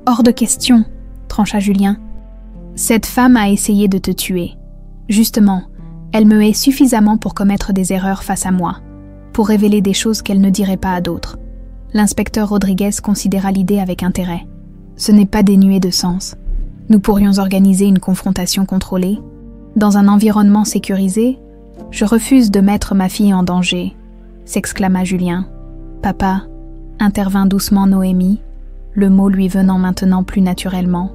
Hors de question, trancha Julien. Cette femme a essayé de te tuer. Justement, elle me hait suffisamment pour commettre des erreurs face à moi, pour révéler des choses qu'elle ne dirait pas à d'autres. L'inspecteur Rodriguez considéra l'idée avec intérêt. Ce n'est pas dénué de sens. Nous pourrions organiser une confrontation contrôlée. Dans un environnement sécurisé, je refuse de mettre ma fille en danger, s'exclama Julien. Papa, intervint doucement Noémie, le mot lui venant maintenant plus naturellement.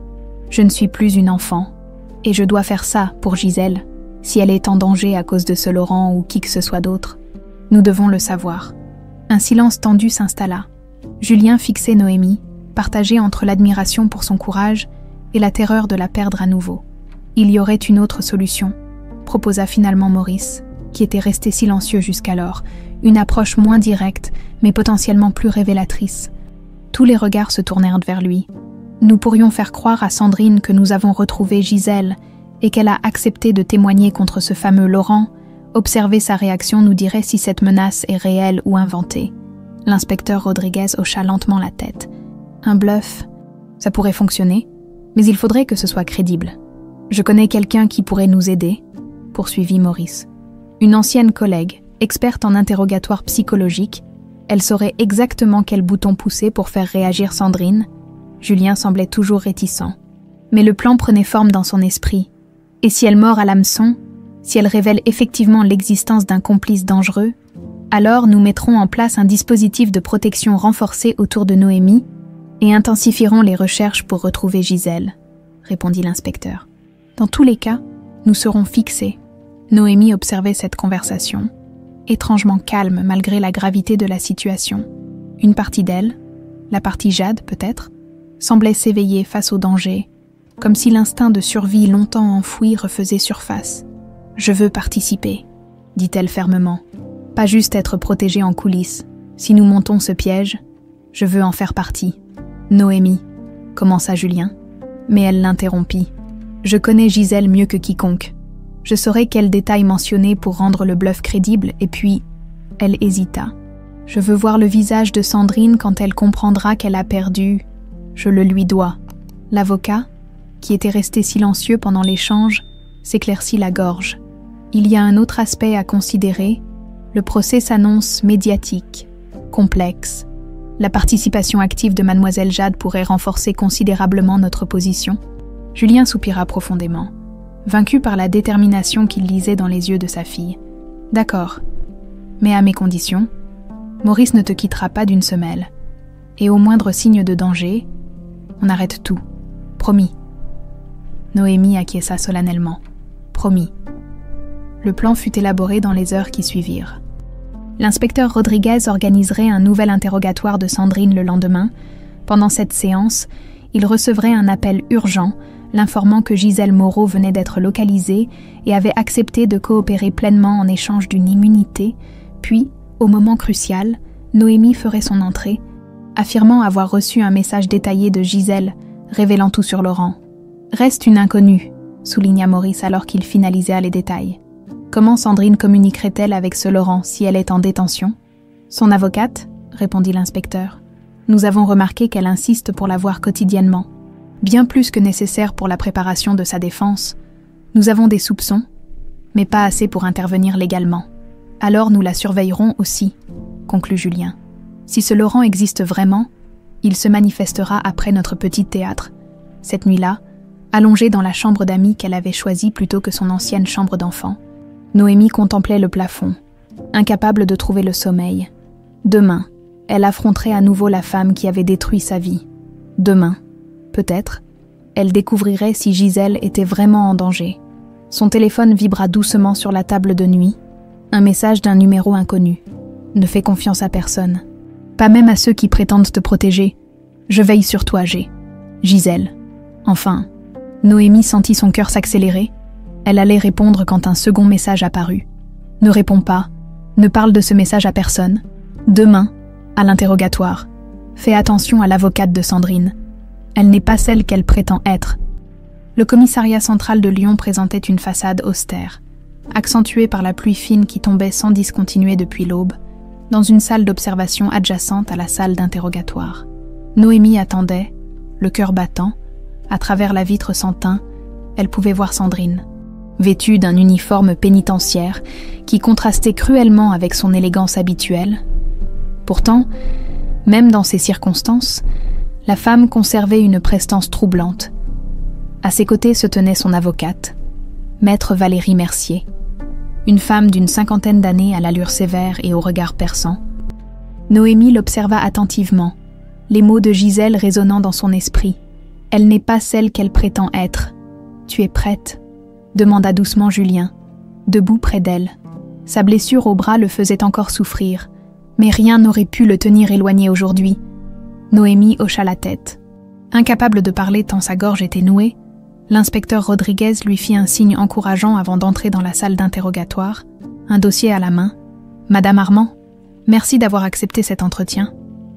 Je ne suis plus une enfant. Et je dois faire ça pour Gisèle, si elle est en danger à cause de ce Laurent ou qui que ce soit d'autre. Nous devons le savoir. Un silence tendu s'installa. Julien fixait Noémie, partagé entre l'admiration pour son courage et la terreur de la perdre à nouveau. Il y aurait une autre solution, proposa finalement Maurice, qui était resté silencieux jusqu'alors, une approche moins directe, mais potentiellement plus révélatrice. Tous les regards se tournèrent vers lui. Nous pourrions faire croire à Sandrine que nous avons retrouvé Gisèle et qu'elle a accepté de témoigner contre ce fameux Laurent. Observer sa réaction nous dirait si cette menace est réelle ou inventée. L'inspecteur Rodriguez hocha lentement la tête. Un bluff, ça pourrait fonctionner, mais il faudrait que ce soit crédible. Je connais quelqu'un qui pourrait nous aider, poursuivit Maurice. Une ancienne collègue, experte en interrogatoire psychologique, elle saurait exactement quel bouton pousser pour faire réagir Sandrine. Julien semblait toujours réticent. Mais le plan prenait forme dans son esprit. Et si elle mord à l'hameçon, si elle révèle effectivement l'existence d'un complice dangereux, alors nous mettrons en place un dispositif de protection renforcé autour de Noémie et intensifierons les recherches pour retrouver Gisèle, répondit l'inspecteur. Dans tous les cas, nous serons fixés. Noémie observait cette conversation, étrangement calme malgré la gravité de la situation. Une partie d'elle, la partie Jade peut-être, semblait s'éveiller face au danger, comme si l'instinct de survie longtemps enfoui refaisait surface. « Je veux participer », dit-elle fermement. « Pas juste être protégée en coulisses. Si nous montons ce piège, je veux en faire partie. » « Noémie, commença Julien, mais elle l'interrompit. « Je connais Gisèle mieux que quiconque. Je saurai quels détails mentionner pour rendre le bluff crédible, et puis... » Elle hésita. « Je veux voir le visage de Sandrine quand elle comprendra qu'elle a perdu. Je le lui dois. » L'avocat, qui était resté silencieux pendant l'échange, s'éclaircit la gorge. Il y a un autre aspect à considérer. Le procès s'annonce médiatique, complexe. La participation active de mademoiselle Jade pourrait renforcer considérablement notre position. Julien soupira profondément, vaincu par la détermination qu'il lisait dans les yeux de sa fille. « D'accord, mais à mes conditions. Maurice ne te quittera pas d'une semelle. Et au moindre signe de danger, on arrête tout. Promis. » Noémie acquiesça solennellement. « Promis. » Le plan fut élaboré dans les heures qui suivirent. L'inspecteur Rodriguez organiserait un nouvel interrogatoire de Sandrine le lendemain. Pendant cette séance, il recevrait un appel urgent, l'informant que Gisèle Moreau venait d'être localisée et avait accepté de coopérer pleinement en échange d'une immunité. Puis, au moment crucial, Noémie ferait son entrée, affirmant avoir reçu un message détaillé de Gisèle, révélant tout sur Laurent. « Reste une inconnue », souligna Maurice alors qu'il finalisait les détails. Comment Sandrine communiquerait-elle avec ce Laurent si elle est en détention ? Son avocate, répondit l'inspecteur. Nous avons remarqué qu'elle insiste pour la voir quotidiennement, bien plus que nécessaire pour la préparation de sa défense. Nous avons des soupçons, mais pas assez pour intervenir légalement. Alors nous la surveillerons aussi, conclut Julien. Si ce Laurent existe vraiment, il se manifestera après notre petit théâtre. Cette nuit-là, allongée dans la chambre d'amis qu'elle avait choisie plutôt que son ancienne chambre d'enfant, Noémie contemplait le plafond, incapable de trouver le sommeil. Demain, elle affronterait à nouveau la femme qui avait détruit sa vie. Demain, peut-être, elle découvrirait si Gisèle était vraiment en danger. Son téléphone vibra doucement sur la table de nuit. Un message d'un numéro inconnu. Ne fais confiance à personne. Pas même à ceux qui prétendent te protéger. Je veille sur toi, G. Gisèle. Enfin, Noémie sentit son cœur s'accélérer. Elle allait répondre quand un second message apparut. Ne réponds pas. Ne parle de ce message à personne. Demain, à l'interrogatoire. Fais attention à l'avocate de Sandrine. Elle n'est pas celle qu'elle prétend être. Le commissariat central de Lyon présentait une façade austère, accentuée par la pluie fine qui tombait sans discontinuer depuis l'aube, dans une salle d'observation adjacente à la salle d'interrogatoire. Noémie attendait, le cœur battant. À travers la vitre sans teint, elle pouvait voir Sandrine, vêtue d'un uniforme pénitentiaire qui contrastait cruellement avec son élégance habituelle. Pourtant, même dans ces circonstances, la femme conservait une prestance troublante. À ses côtés se tenait son avocate, maître Valérie Mercier, une femme d'une 50aine d'années à l'allure sévère et au regard perçant. Noémie l'observa attentivement, les mots de Gisèle résonnant dans son esprit. « Elle n'est pas celle qu'elle prétend être. Tu es prête ?» demanda doucement Julien, debout près d'elle. Sa blessure au bras le faisait encore souffrir, mais rien n'aurait pu le tenir éloigné aujourd'hui. Noémie hocha la tête. Incapable de parler tant sa gorge était nouée, l'inspecteur Rodriguez lui fit un signe encourageant avant d'entrer dans la salle d'interrogatoire, un dossier à la main. « Madame Armand, merci d'avoir accepté cet entretien »,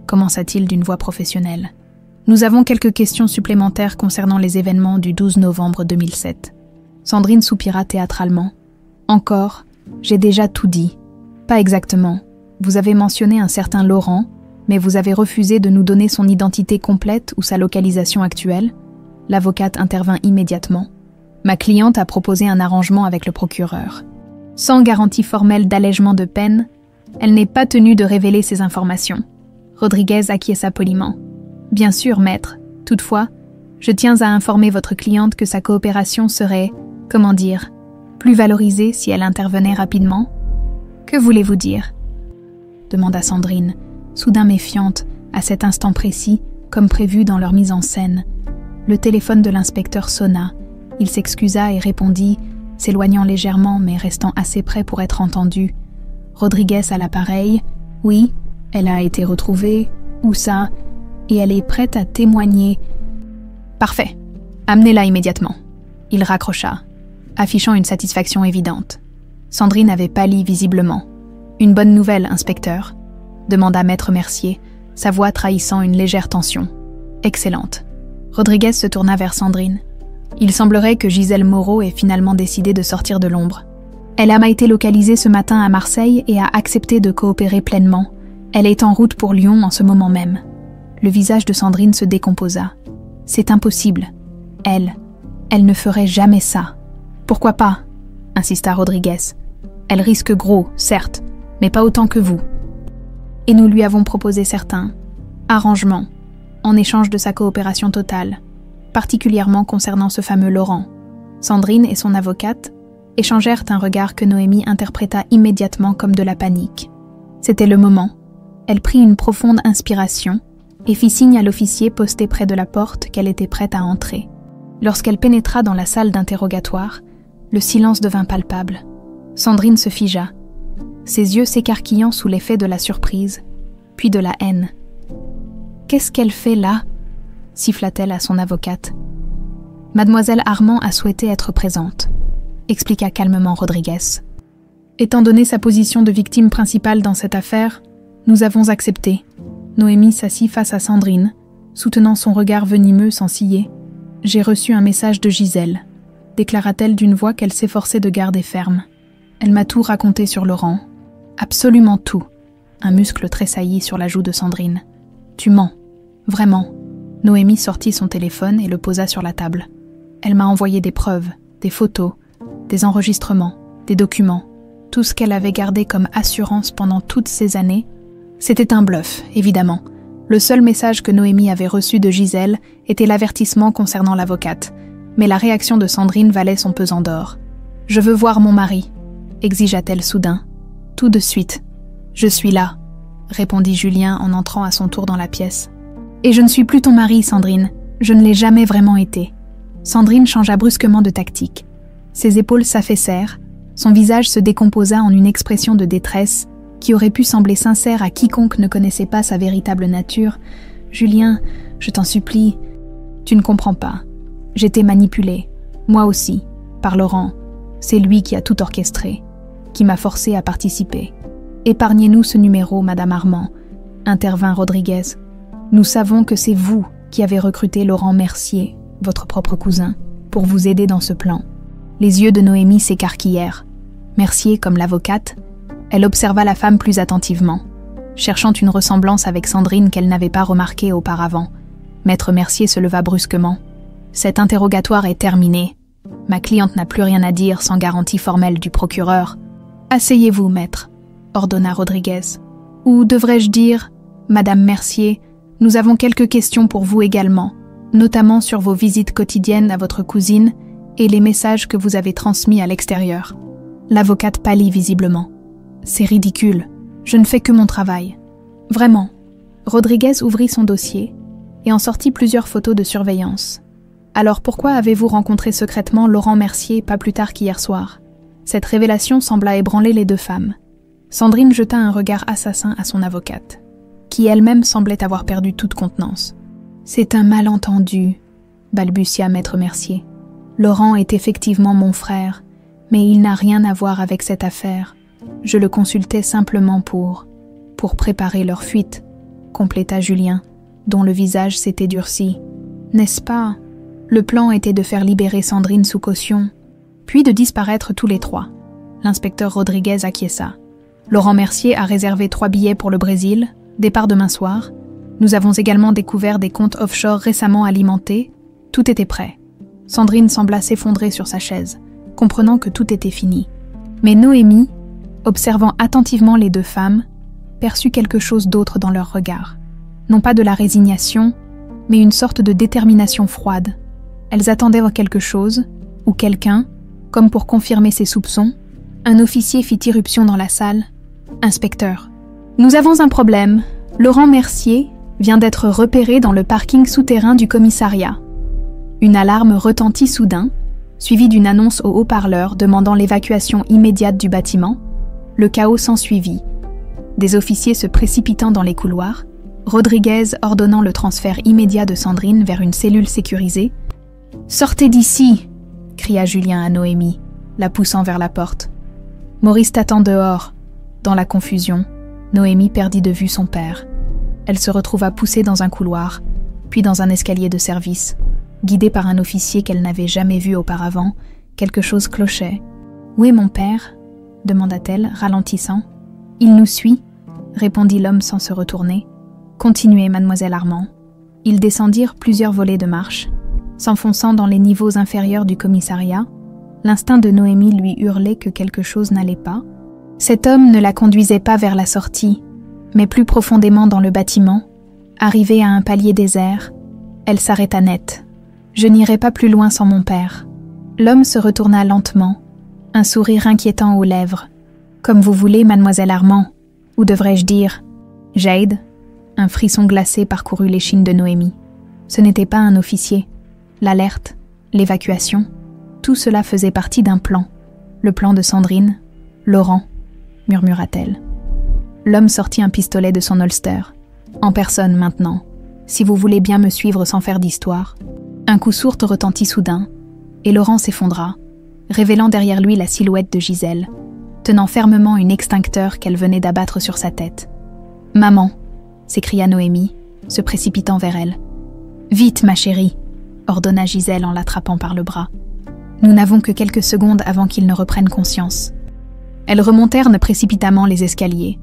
commença-t-il d'une voix professionnelle. « Nous avons quelques questions supplémentaires concernant les événements du 12 novembre 2007. » Sandrine soupira théâtralement. « Encore, j'ai déjà tout dit. »« Pas exactement. Vous avez mentionné un certain Laurent, mais vous avez refusé de nous donner son identité complète ou sa localisation actuelle. » L'avocate intervint immédiatement. « Ma cliente a proposé un arrangement avec le procureur. Sans garantie formelle d'allègement de peine, elle n'est pas tenue de révéler ces informations. » Rodriguez acquiesça poliment. « Bien sûr, maître. Toutefois, je tiens à informer votre cliente que sa coopération serait, comment dire, plus valorisée si elle intervenait rapidement. »« Que voulez-vous dire ?» demanda Sandrine, soudain méfiante, à cet instant précis, comme prévu dans leur mise en scène. Le téléphone de l'inspecteur sonna. Il s'excusa et répondit, s'éloignant légèrement mais restant assez près pour être entendu. Rodriguez à l'appareil. « Oui, elle a été retrouvée. Où ça ? Et elle est prête à témoigner. »« Parfait. Amenez-la immédiatement. » Il raccrocha, affichant une satisfaction évidente. Sandrine avait pâli visiblement. « Une bonne nouvelle, inspecteur ?» demanda maître Mercier, sa voix trahissant une légère tension. « Excellente. » Rodriguez se tourna vers Sandrine. Il semblerait que Gisèle Moreau ait finalement décidé de sortir de l'ombre. Elle a été localisée ce matin à Marseille et a accepté de coopérer pleinement. Elle est en route pour Lyon en ce moment même. Le visage de Sandrine se décomposa. « C'est impossible. Elle ne ferait jamais ça. »« Pourquoi pas ?» insista Rodriguez. « Elle risque gros, certes, mais pas autant que vous. » Et nous lui avons proposé certains arrangements en échange de sa coopération totale, particulièrement concernant ce fameux Laurent. Sandrine et son avocate échangèrent un regard que Noémie interpréta immédiatement comme de la panique. C'était le moment. Elle prit une profonde inspiration et fit signe à l'officier posté près de la porte qu'elle était prête à entrer. Lorsqu'elle pénétra dans la salle d'interrogatoire, le silence devint palpable. Sandrine se figea, ses yeux s'écarquillant sous l'effet de la surprise, puis de la haine. « Qu'est-ce qu'elle fait là ?» siffla-t-elle à son avocate. « Mademoiselle Armand a souhaité être présente », expliqua calmement Rodriguez. « Étant donné sa position de victime principale dans cette affaire, nous avons accepté. » Noémie s'assit face à Sandrine, soutenant son regard venimeux sans ciller. « J'ai reçu un message de Gisèle », déclara-t-elle d'une voix qu'elle s'efforçait de garder ferme. Elle m'a tout raconté sur Laurent. Absolument tout. Un muscle tressaillit sur la joue de Sandrine. « Tu mens. Vraiment. » Noémie sortit son téléphone et le posa sur la table. Elle m'a envoyé des preuves, des photos, des enregistrements, des documents, tout ce qu'elle avait gardé comme assurance pendant toutes ces années. C'était un bluff, évidemment. Le seul message que Noémie avait reçu de Gisèle était l'avertissement concernant l'avocate, mais la réaction de Sandrine valait son pesant d'or. « Je veux voir mon mari », exigea-t-elle soudain. « Tout de suite. Je suis là », répondit Julien en entrant à son tour dans la pièce. « Et je ne suis plus ton mari, Sandrine. Je ne l'ai jamais vraiment été. » Sandrine changea brusquement de tactique. Ses épaules s'affaissèrent, son visage se décomposa en une expression de détresse qui aurait pu sembler sincère à quiconque ne connaissait pas sa véritable nature. « Julien, je t'en supplie, tu ne comprends pas. J'étais manipulée, moi aussi, par Laurent. C'est lui qui a tout orchestré, qui m'a forcée à participer. Épargnez-nous ce numéro, Madame Armand, intervint Rodriguez. Nous savons que c'est vous qui avez recruté Laurent Mercier, votre propre cousin, pour vous aider dans ce plan. » Les yeux de Noémie s'écarquillèrent. Mercier, comme l'avocate, elle observa la femme plus attentivement, cherchant une ressemblance avec Sandrine qu'elle n'avait pas remarquée auparavant. Maître Mercier se leva brusquement. « Cet interrogatoire est terminé. Ma cliente n'a plus rien à dire sans garantie formelle du procureur. Asseyez-vous, maître, ordonna Rodriguez. Ou devrais-je dire, Madame Mercier, nous avons quelques questions pour vous également, notamment sur vos visites quotidiennes à votre cousine et les messages que vous avez transmis à l'extérieur. » L'avocate pâlit visiblement. « C'est ridicule. Je ne fais que mon travail. » « Vraiment. » Rodriguez ouvrit son dossier et en sortit plusieurs photos de surveillance. « Alors pourquoi avez-vous rencontré secrètement Laurent Mercier pas plus tard qu'hier soir ?» Cette révélation sembla ébranler les deux femmes. Sandrine jeta un regard assassin à son avocate, qui elle-même semblait avoir perdu toute contenance. « C'est un malentendu, » balbutia Maître Mercier. « Laurent est effectivement mon frère, mais il n'a rien à voir avec cette affaire. Je le consultais simplement pour préparer leur fuite, » compléta Julien, dont le visage s'était durci. « N'est-ce pas? Le plan était de faire libérer Sandrine sous caution, puis de disparaître tous les trois. » L'inspecteur Rodriguez acquiesça. « Laurent Mercier a réservé 3 billets pour le Brésil, départ demain soir. Nous avons également découvert des comptes offshore récemment alimentés. Tout était prêt. » Sandrine sembla s'effondrer sur sa chaise, comprenant que tout était fini. Mais Noémie, observant attentivement les deux femmes, perçut quelque chose d'autre dans leur regard. Non pas de la résignation, mais une sorte de détermination froide. Elles attendaient quelque chose, ou quelqu'un, comme pour confirmer ses soupçons. Un officier fit irruption dans la salle. « Inspecteur, nous avons un problème. Laurent Mercier vient d'être repéré dans le parking souterrain du commissariat. » Une alarme retentit soudain, suivie d'une annonce au haut-parleur demandant l'évacuation immédiate du bâtiment. Le chaos s'ensuivit. Des officiers se précipitant dans les couloirs, Rodriguez ordonnant le transfert immédiat de Sandrine vers une cellule sécurisée. « Sortez d'ici !» cria Julien à Noémie, la poussant vers la porte. « Maurice t'attend dehors. » Dans la confusion, Noémie perdit de vue son père. Elle se retrouva poussée dans un couloir, puis dans un escalier de service. Guidée par un officier qu'elle n'avait jamais vu auparavant, quelque chose clochait. « Où est mon père ?» demanda-t-elle, ralentissant. « Il nous suit » répondit l'homme sans se retourner. « Continuez, mademoiselle Armand. » Ils descendirent plusieurs volets de marche. S'enfonçant dans les niveaux inférieurs du commissariat, l'instinct de Noémie lui hurlait que quelque chose n'allait pas. Cet homme ne la conduisait pas vers la sortie, mais plus profondément dans le bâtiment. Arrivée à un palier désert, elle s'arrêta net. « Je n'irai pas plus loin sans mon père. » L'homme se retourna lentement, un sourire inquiétant aux lèvres. « Comme vous voulez, mademoiselle Armand. Ou devrais-je dire, Jade ?» Un frisson glacé parcourut l'échine de Noémie. Ce n'était pas un officier. L'alerte, l'évacuation, tout cela faisait partie d'un plan. Le plan de Sandrine, Laurent, murmura-t-elle. L'homme sortit un pistolet de son holster. « En personne maintenant, si vous voulez bien me suivre sans faire d'histoire. » Un coup sourd retentit soudain, et Laurent s'effondra, révélant derrière lui la silhouette de Gisèle, tenant fermement une extincteur qu'elle venait d'abattre sur sa tête. « Maman !» s'écria Noémie, se précipitant vers elle. « Vite, ma chérie !» ordonna Gisèle en l'attrapant par le bras. « Nous n'avons que quelques secondes avant qu'il ne reprenne conscience. » Elles remontèrent précipitamment les escaliers,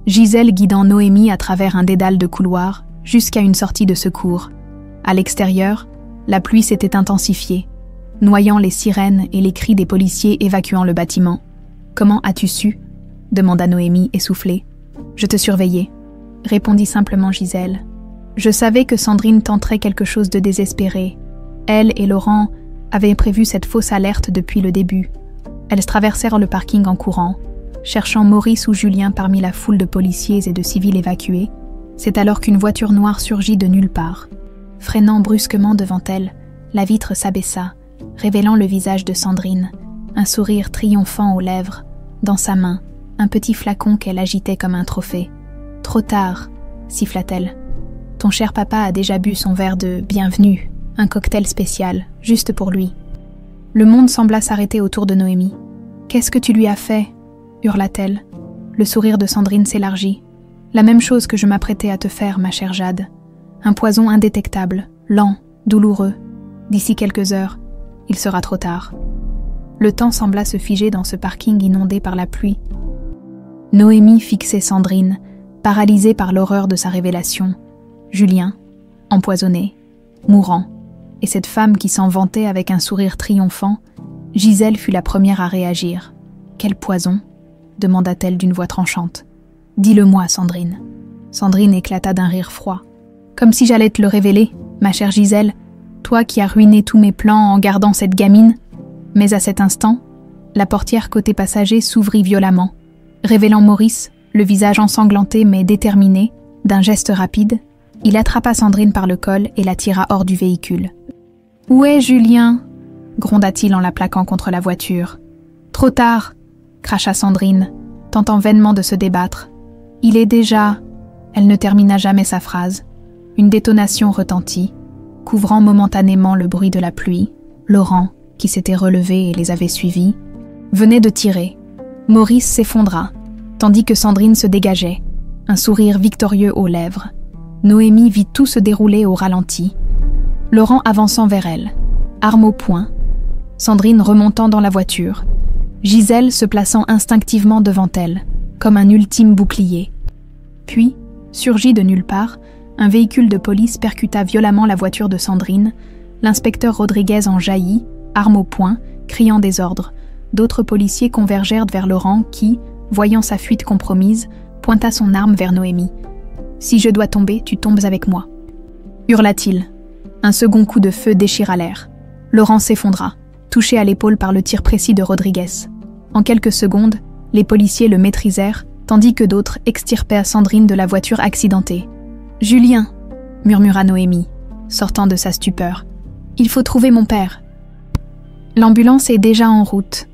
Gisèle guidant Noémie à travers un dédale de couloirs jusqu'à une sortie de secours. À l'extérieur, la pluie s'était intensifiée, noyant les sirènes et les cris des policiers évacuant le bâtiment. Comment as-tu su » demanda Noémie, essoufflée. « Je te surveillais » répondit simplement Gisèle. « Je savais que Sandrine tenterait quelque chose de désespéré. Elle et Laurent avaient prévu cette fausse alerte depuis le début. Elles traversèrent le parking en courant, cherchant Maurice ou Julien parmi la foule de policiers et de civils évacués. C'est alors qu'une voiture noire surgit de nulle part. Freinant brusquement devant elle, la vitre s'abaissa, révélant le visage de Sandrine, un sourire triomphant aux lèvres, dans sa main, un petit flacon qu'elle agitait comme un trophée. « Trop tard » siffla-t-elle. « Ton cher papa a déjà bu son verre de « bienvenue », un cocktail spécial, juste pour lui. » Le monde sembla s'arrêter autour de Noémie. « Qu'est-ce que tu lui as fait » hurla-t-elle. Le sourire de Sandrine s'élargit. « La même chose que je m'apprêtais à te faire, ma chère Jade. Un poison indétectable, lent, douloureux. D'ici quelques heures, il sera trop tard. » Le temps sembla se figer dans ce parking inondé par la pluie. Noémie fixait Sandrine, paralysée par l'horreur de sa révélation. Julien, empoisonné, mourant, et cette femme qui s'en vantait avec un sourire triomphant, Gisèle fut la première à réagir. « Quel poison » demanda-t-elle d'une voix tranchante. « Dis-le-moi, Sandrine. » Sandrine éclata d'un rire froid. « Comme si j'allais te le révéler, ma chère Gisèle, toi qui as ruiné tous mes plans en gardant cette gamine. » Mais à cet instant, la portière côté passager s'ouvrit violemment, révélant Maurice, le visage ensanglanté mais déterminé. D'un geste rapide, il attrapa Sandrine par le col et la tira hors du véhicule. « Où est Julien » gronda-t-il en la plaquant contre la voiture. « Trop tard » cracha Sandrine, tentant vainement de se débattre. « Il est déjà… » Elle ne termina jamais sa phrase. Une détonation retentit, couvrant momentanément le bruit de la pluie. Laurent, qui s'était relevé et les avait suivis, venait de tirer. Maurice s'effondra, tandis que Sandrine se dégageait, un sourire victorieux aux lèvres. Noémie vit tout se dérouler au ralenti. Laurent avançant vers elle, arme au poing, Sandrine remontant dans la voiture, Gisèle se plaçant instinctivement devant elle, comme un ultime bouclier. Puis, surgi de nulle part, un véhicule de police percuta violemment la voiture de Sandrine. L'inspecteur Rodriguez en jaillit, arme au poing, criant des ordres. D'autres policiers convergèrent vers Laurent qui, voyant sa fuite compromise, pointa son arme vers Noémie. « Si je dois tomber, tu tombes avec moi » hurla-t-il. Un second coup de feu déchira l'air. Laurent s'effondra, touché à l'épaule par le tir précis de Rodriguez. En quelques secondes, les policiers le maîtrisèrent, tandis que d'autres extirpèrent Sandrine de la voiture accidentée. « Julien » murmura Noémie, sortant de sa stupeur. « Il faut trouver mon père. » « L'ambulance est déjà en route »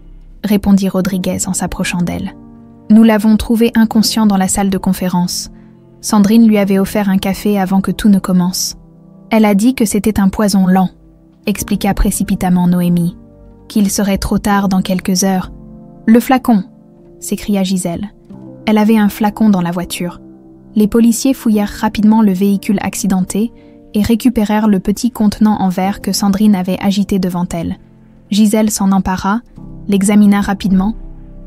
répondit Rodriguez en s'approchant d'elle. « Nous l'avons trouvé inconscient dans la salle de conférence. Sandrine lui avait offert un café avant que tout ne commence. Elle a dit que c'était un poison lent, expliqua précipitamment Noémie, qu'il serait trop tard dans quelques heures. « Le flacon » s'écria Gisèle. Elle avait un flacon dans la voiture. Les policiers fouillèrent rapidement le véhicule accidenté et récupérèrent le petit contenant en verre que Sandrine avait agité devant elle. Gisèle s'en empara, l'examina rapidement,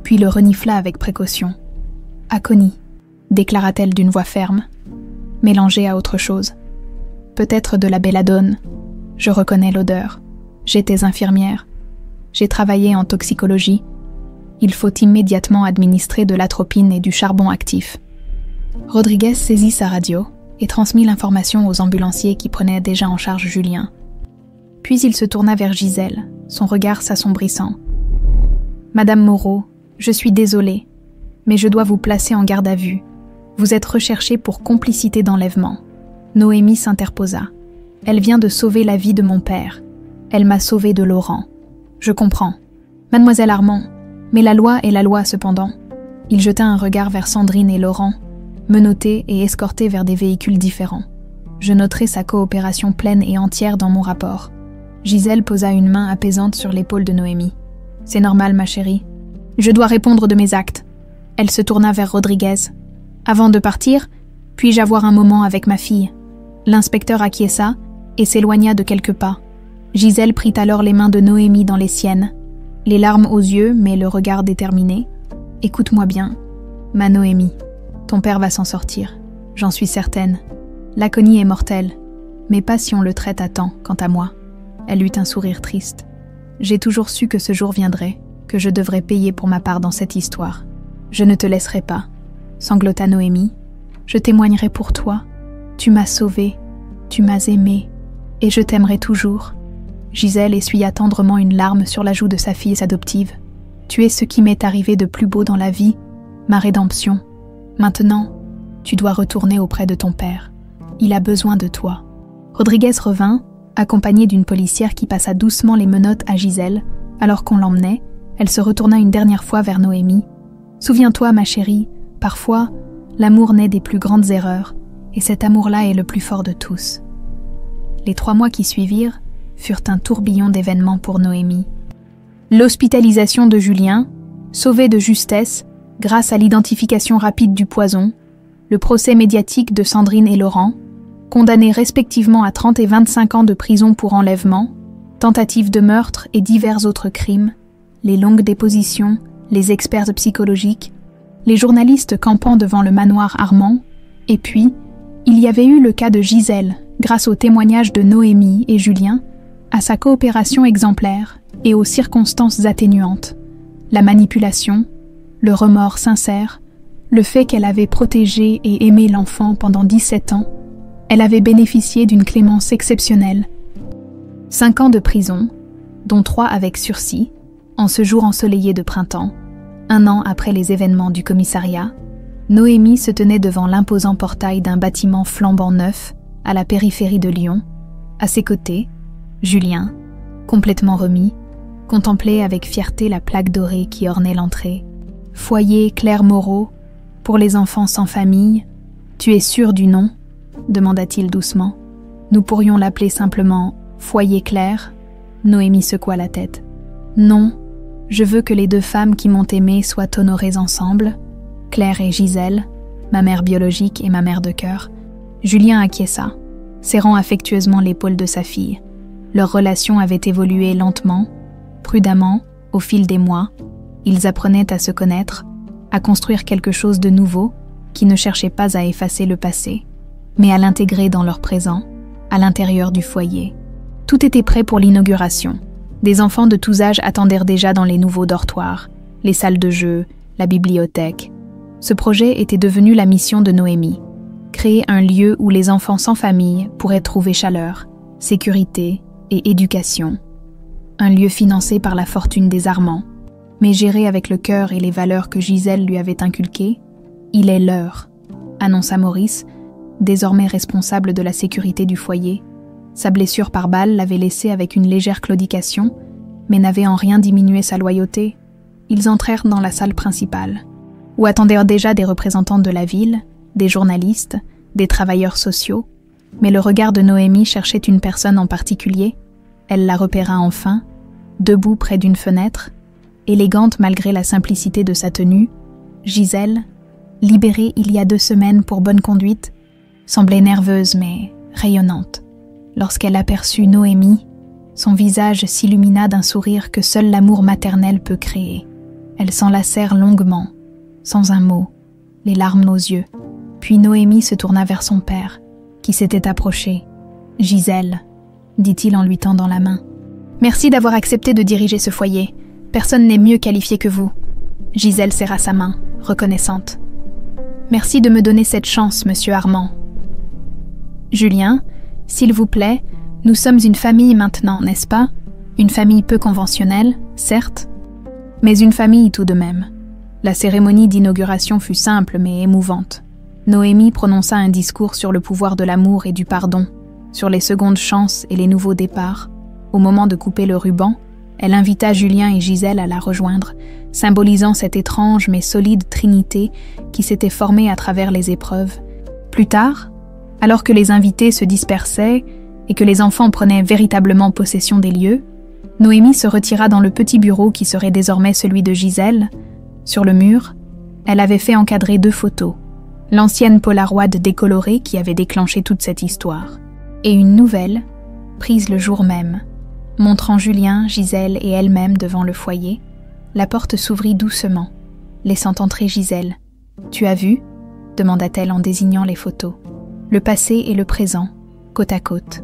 puis le renifla avec précaution. « Aconie » déclara-t-elle d'une voix ferme, mélangée à autre chose. « Peut-être de la belladone. Je reconnais l'odeur. J'étais infirmière. J'ai travaillé en toxicologie. Il faut immédiatement administrer de l'atropine et du charbon actif. » Rodriguez saisit sa radio et transmit l'information aux ambulanciers qui prenaient déjà en charge Julien. Puis il se tourna vers Gisèle, son regard s'assombrissant. « Madame Moreau, je suis désolée, mais je dois vous placer en garde à vue. Vous êtes recherchée pour complicité d'enlèvement. » Noémie s'interposa. « Elle vient de sauver la vie de mon père. Elle m'a sauvée de Laurent. Je comprends. Mademoiselle Armand, mais la loi est la loi cependant. » Il jeta un regard vers Sandrine et Laurent, menottés et escortés vers des véhicules différents. « Je noterai sa coopération pleine et entière dans mon rapport. » Gisèle posa une main apaisante sur l'épaule de Noémie. « C'est normal, ma chérie. Je dois répondre de mes actes. » Elle se tourna vers Rodriguez. « Avant de partir, puis-je avoir un moment avec ma fille ?» L'inspecteur acquiesça et s'éloigna de quelques pas. Gisèle prit alors les mains de Noémie dans les siennes, les larmes aux yeux, mais le regard déterminé. « Écoute-moi bien, ma Noémie. Ton père va s'en sortir, j'en suis certaine. L'aconie est mortelle, mais pas si on le traite à temps, quant à moi. » Elle eut un sourire triste. « J'ai toujours su que ce jour viendrait. que je devrais payer pour ma part dans cette histoire. Je ne te laisserai pas, sanglota Noémie. Je témoignerai pour toi. Tu m'as sauvée, tu m'as aimée, et je t'aimerai toujours. Gisèle essuya tendrement une larme sur la joue de sa fille adoptive. Tu es ce qui m'est arrivé de plus beau dans la vie, ma rédemption. Maintenant, tu dois retourner auprès de ton père. Il a besoin de toi. Rodriguez revint, accompagnée d'une policière qui passa doucement les menottes à Gisèle. Alors qu'on l'emmenait, elle se retourna une dernière fois vers Noémie. « Souviens-toi, ma chérie, parfois, l'amour naît des plus grandes erreurs, et cet amour-là est le plus fort de tous. » Les 3 mois qui suivirent furent un tourbillon d'événements pour Noémie. L'hospitalisation de Julien, sauvé de justesse grâce à l'identification rapide du poison, le procès médiatique de Sandrine et Laurent, condamnés respectivement à 30 et 25 ans de prison pour enlèvement, tentative de meurtre et divers autres crimes, les longues dépositions, les experts psychologiques, les journalistes campant devant le manoir Armand, et puis, il y avait eu le cas de Gisèle, grâce aux témoignages de Noémie et Julien, à sa coopération exemplaire et aux circonstances atténuantes, la manipulation, le remords sincère, le fait qu'elle avait protégé et aimé l'enfant pendant 17 ans, elle avait bénéficié d'une clémence exceptionnelle. 5 ans de prison, dont 3 avec sursis, en ce jour ensoleillé de printemps, 1 an après les événements du commissariat, Noémie se tenait devant l'imposant portail d'un bâtiment flambant neuf à la périphérie de Lyon. À ses côtés, Julien, complètement remis, contemplait avec fierté la plaque dorée qui ornait l'entrée. « Foyer Claire Moreau, pour les enfants sans famille, tu es sûr du nom ?» demanda-t-il doucement. « Nous pourrions l'appeler simplement Foyer Claire ?» Noémie secoua la tête. « Non, je veux que les 2 femmes qui m'ont aimée soient honorées ensemble, Claire et Gisèle, ma mère biologique et ma mère de cœur. » Julien acquiesça, serrant affectueusement l'épaule de sa fille. Leur relation avait évolué lentement, prudemment, au fil des mois. Ils apprenaient à se connaître, à construire quelque chose de nouveau qui ne cherchait pas à effacer le passé, mais à l'intégrer dans leur présent, à l'intérieur du foyer. Tout était prêt pour l'inauguration. Des enfants de tous âges attendirent déjà dans les nouveaux dortoirs, les salles de jeu, la bibliothèque. Ce projet était devenu la mission de Noémie. Créer un lieu où les enfants sans famille pourraient trouver chaleur, sécurité et éducation. Un lieu financé par la fortune des Armand, mais géré avec le cœur et les valeurs que Gisèle lui avait inculquées. Il est leur, annonça Maurice, désormais responsable de la sécurité du foyer. Sa blessure par balle l'avait laissé avec une légère claudication, mais n'avait en rien diminué sa loyauté. Ils entrèrent dans la salle principale, où attendirent déjà des représentants de la ville, des journalistes, des travailleurs sociaux, mais le regard de Noémie cherchait une personne en particulier. Elle la repéra enfin, debout près d'une fenêtre, élégante malgré la simplicité de sa tenue. Gisèle, libérée il y a 2 semaines pour bonne conduite, semblait nerveuse mais rayonnante. Lorsqu'elle aperçut Noémie, son visage s'illumina d'un sourire que seul l'amour maternel peut créer. Elles s'enlacèrent longuement, sans un mot, les larmes aux yeux. Puis Noémie se tourna vers son père, qui s'était approché. « Gisèle », dit-il en lui tendant la main. « Merci d'avoir accepté de diriger ce foyer. Personne n'est mieux qualifié que vous. » Gisèle serra sa main, reconnaissante. « Merci de me donner cette chance, monsieur Armand. »« Julien, s'il vous plaît, nous sommes une famille maintenant, n'est-ce pas? Une famille peu conventionnelle, certes, mais une famille tout de même. » La cérémonie d'inauguration fut simple mais émouvante. Noémie prononça un discours sur le pouvoir de l'amour et du pardon, sur les secondes chances et les nouveaux départs. Au moment de couper le ruban, elle invita Julien et Gisèle à la rejoindre, symbolisant cette étrange mais solide trinité qui s'était formée à travers les épreuves. Plus tard, alors que les invités se dispersaient et que les enfants prenaient véritablement possession des lieux, Noémie se retira dans le petit bureau qui serait désormais celui de Gisèle. Sur le mur, elle avait fait encadrer 2 photos, l'ancienne Polaroid décolorée qui avait déclenché toute cette histoire, et une nouvelle, prise le jour même, montrant Julien, Gisèle et elle-même devant le foyer. La porte s'ouvrit doucement, laissant entrer Gisèle. « Tu as vu ?» demanda-t-elle en désignant les photos. Le passé et le présent, côte à côte.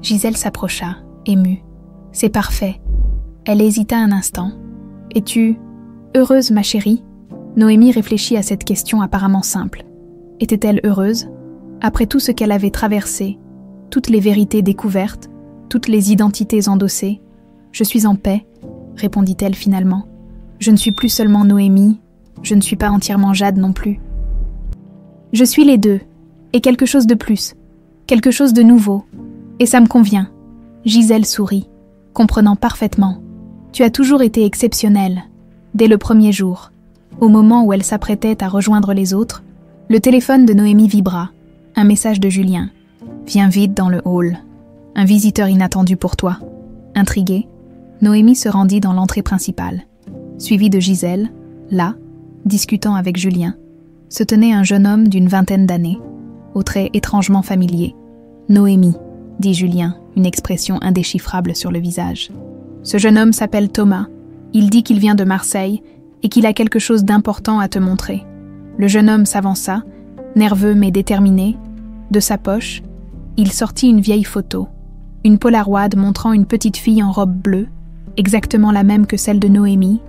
Gisèle s'approcha, émue. « C'est parfait. » Elle hésita un instant, Es-tu heureuse, ma chérie ?» Noémie réfléchit à cette question apparemment simple. Était-elle heureuse? Après tout ce qu'elle avait traversé, toutes les vérités découvertes, toutes les identités endossées, « Je suis en paix », répondit-elle finalement. « Je ne suis plus seulement Noémie, je ne suis pas entièrement Jade non plus. Je suis les deux, et quelque chose de plus, quelque chose de nouveau, et ça me convient. » Gisèle sourit, comprenant parfaitement. « Tu as toujours été exceptionnelle. » Dès le premier jour, au moment où elle s'apprêtait à rejoindre les autres, le téléphone de Noémie vibra. Un message de Julien. « Viens vite dans le hall. Un visiteur inattendu pour toi. » Intriguée, Noémie se rendit dans l'entrée principale. Suivie de Gisèle, là, discutant avec Julien, se tenait un jeune homme d'une vingtaine d'années, aux traits étrangement familiers. « Noémie », dit Julien, une expression indéchiffrable sur le visage. « Ce jeune homme s'appelle Thomas. Il dit qu'il vient de Marseille et qu'il a quelque chose d'important à te montrer. » Le jeune homme s'avança, nerveux mais déterminé. De sa poche, il sortit une vieille photo, une Polaroid montrant une petite fille en robe bleue, exactement la même que celle de Noémie,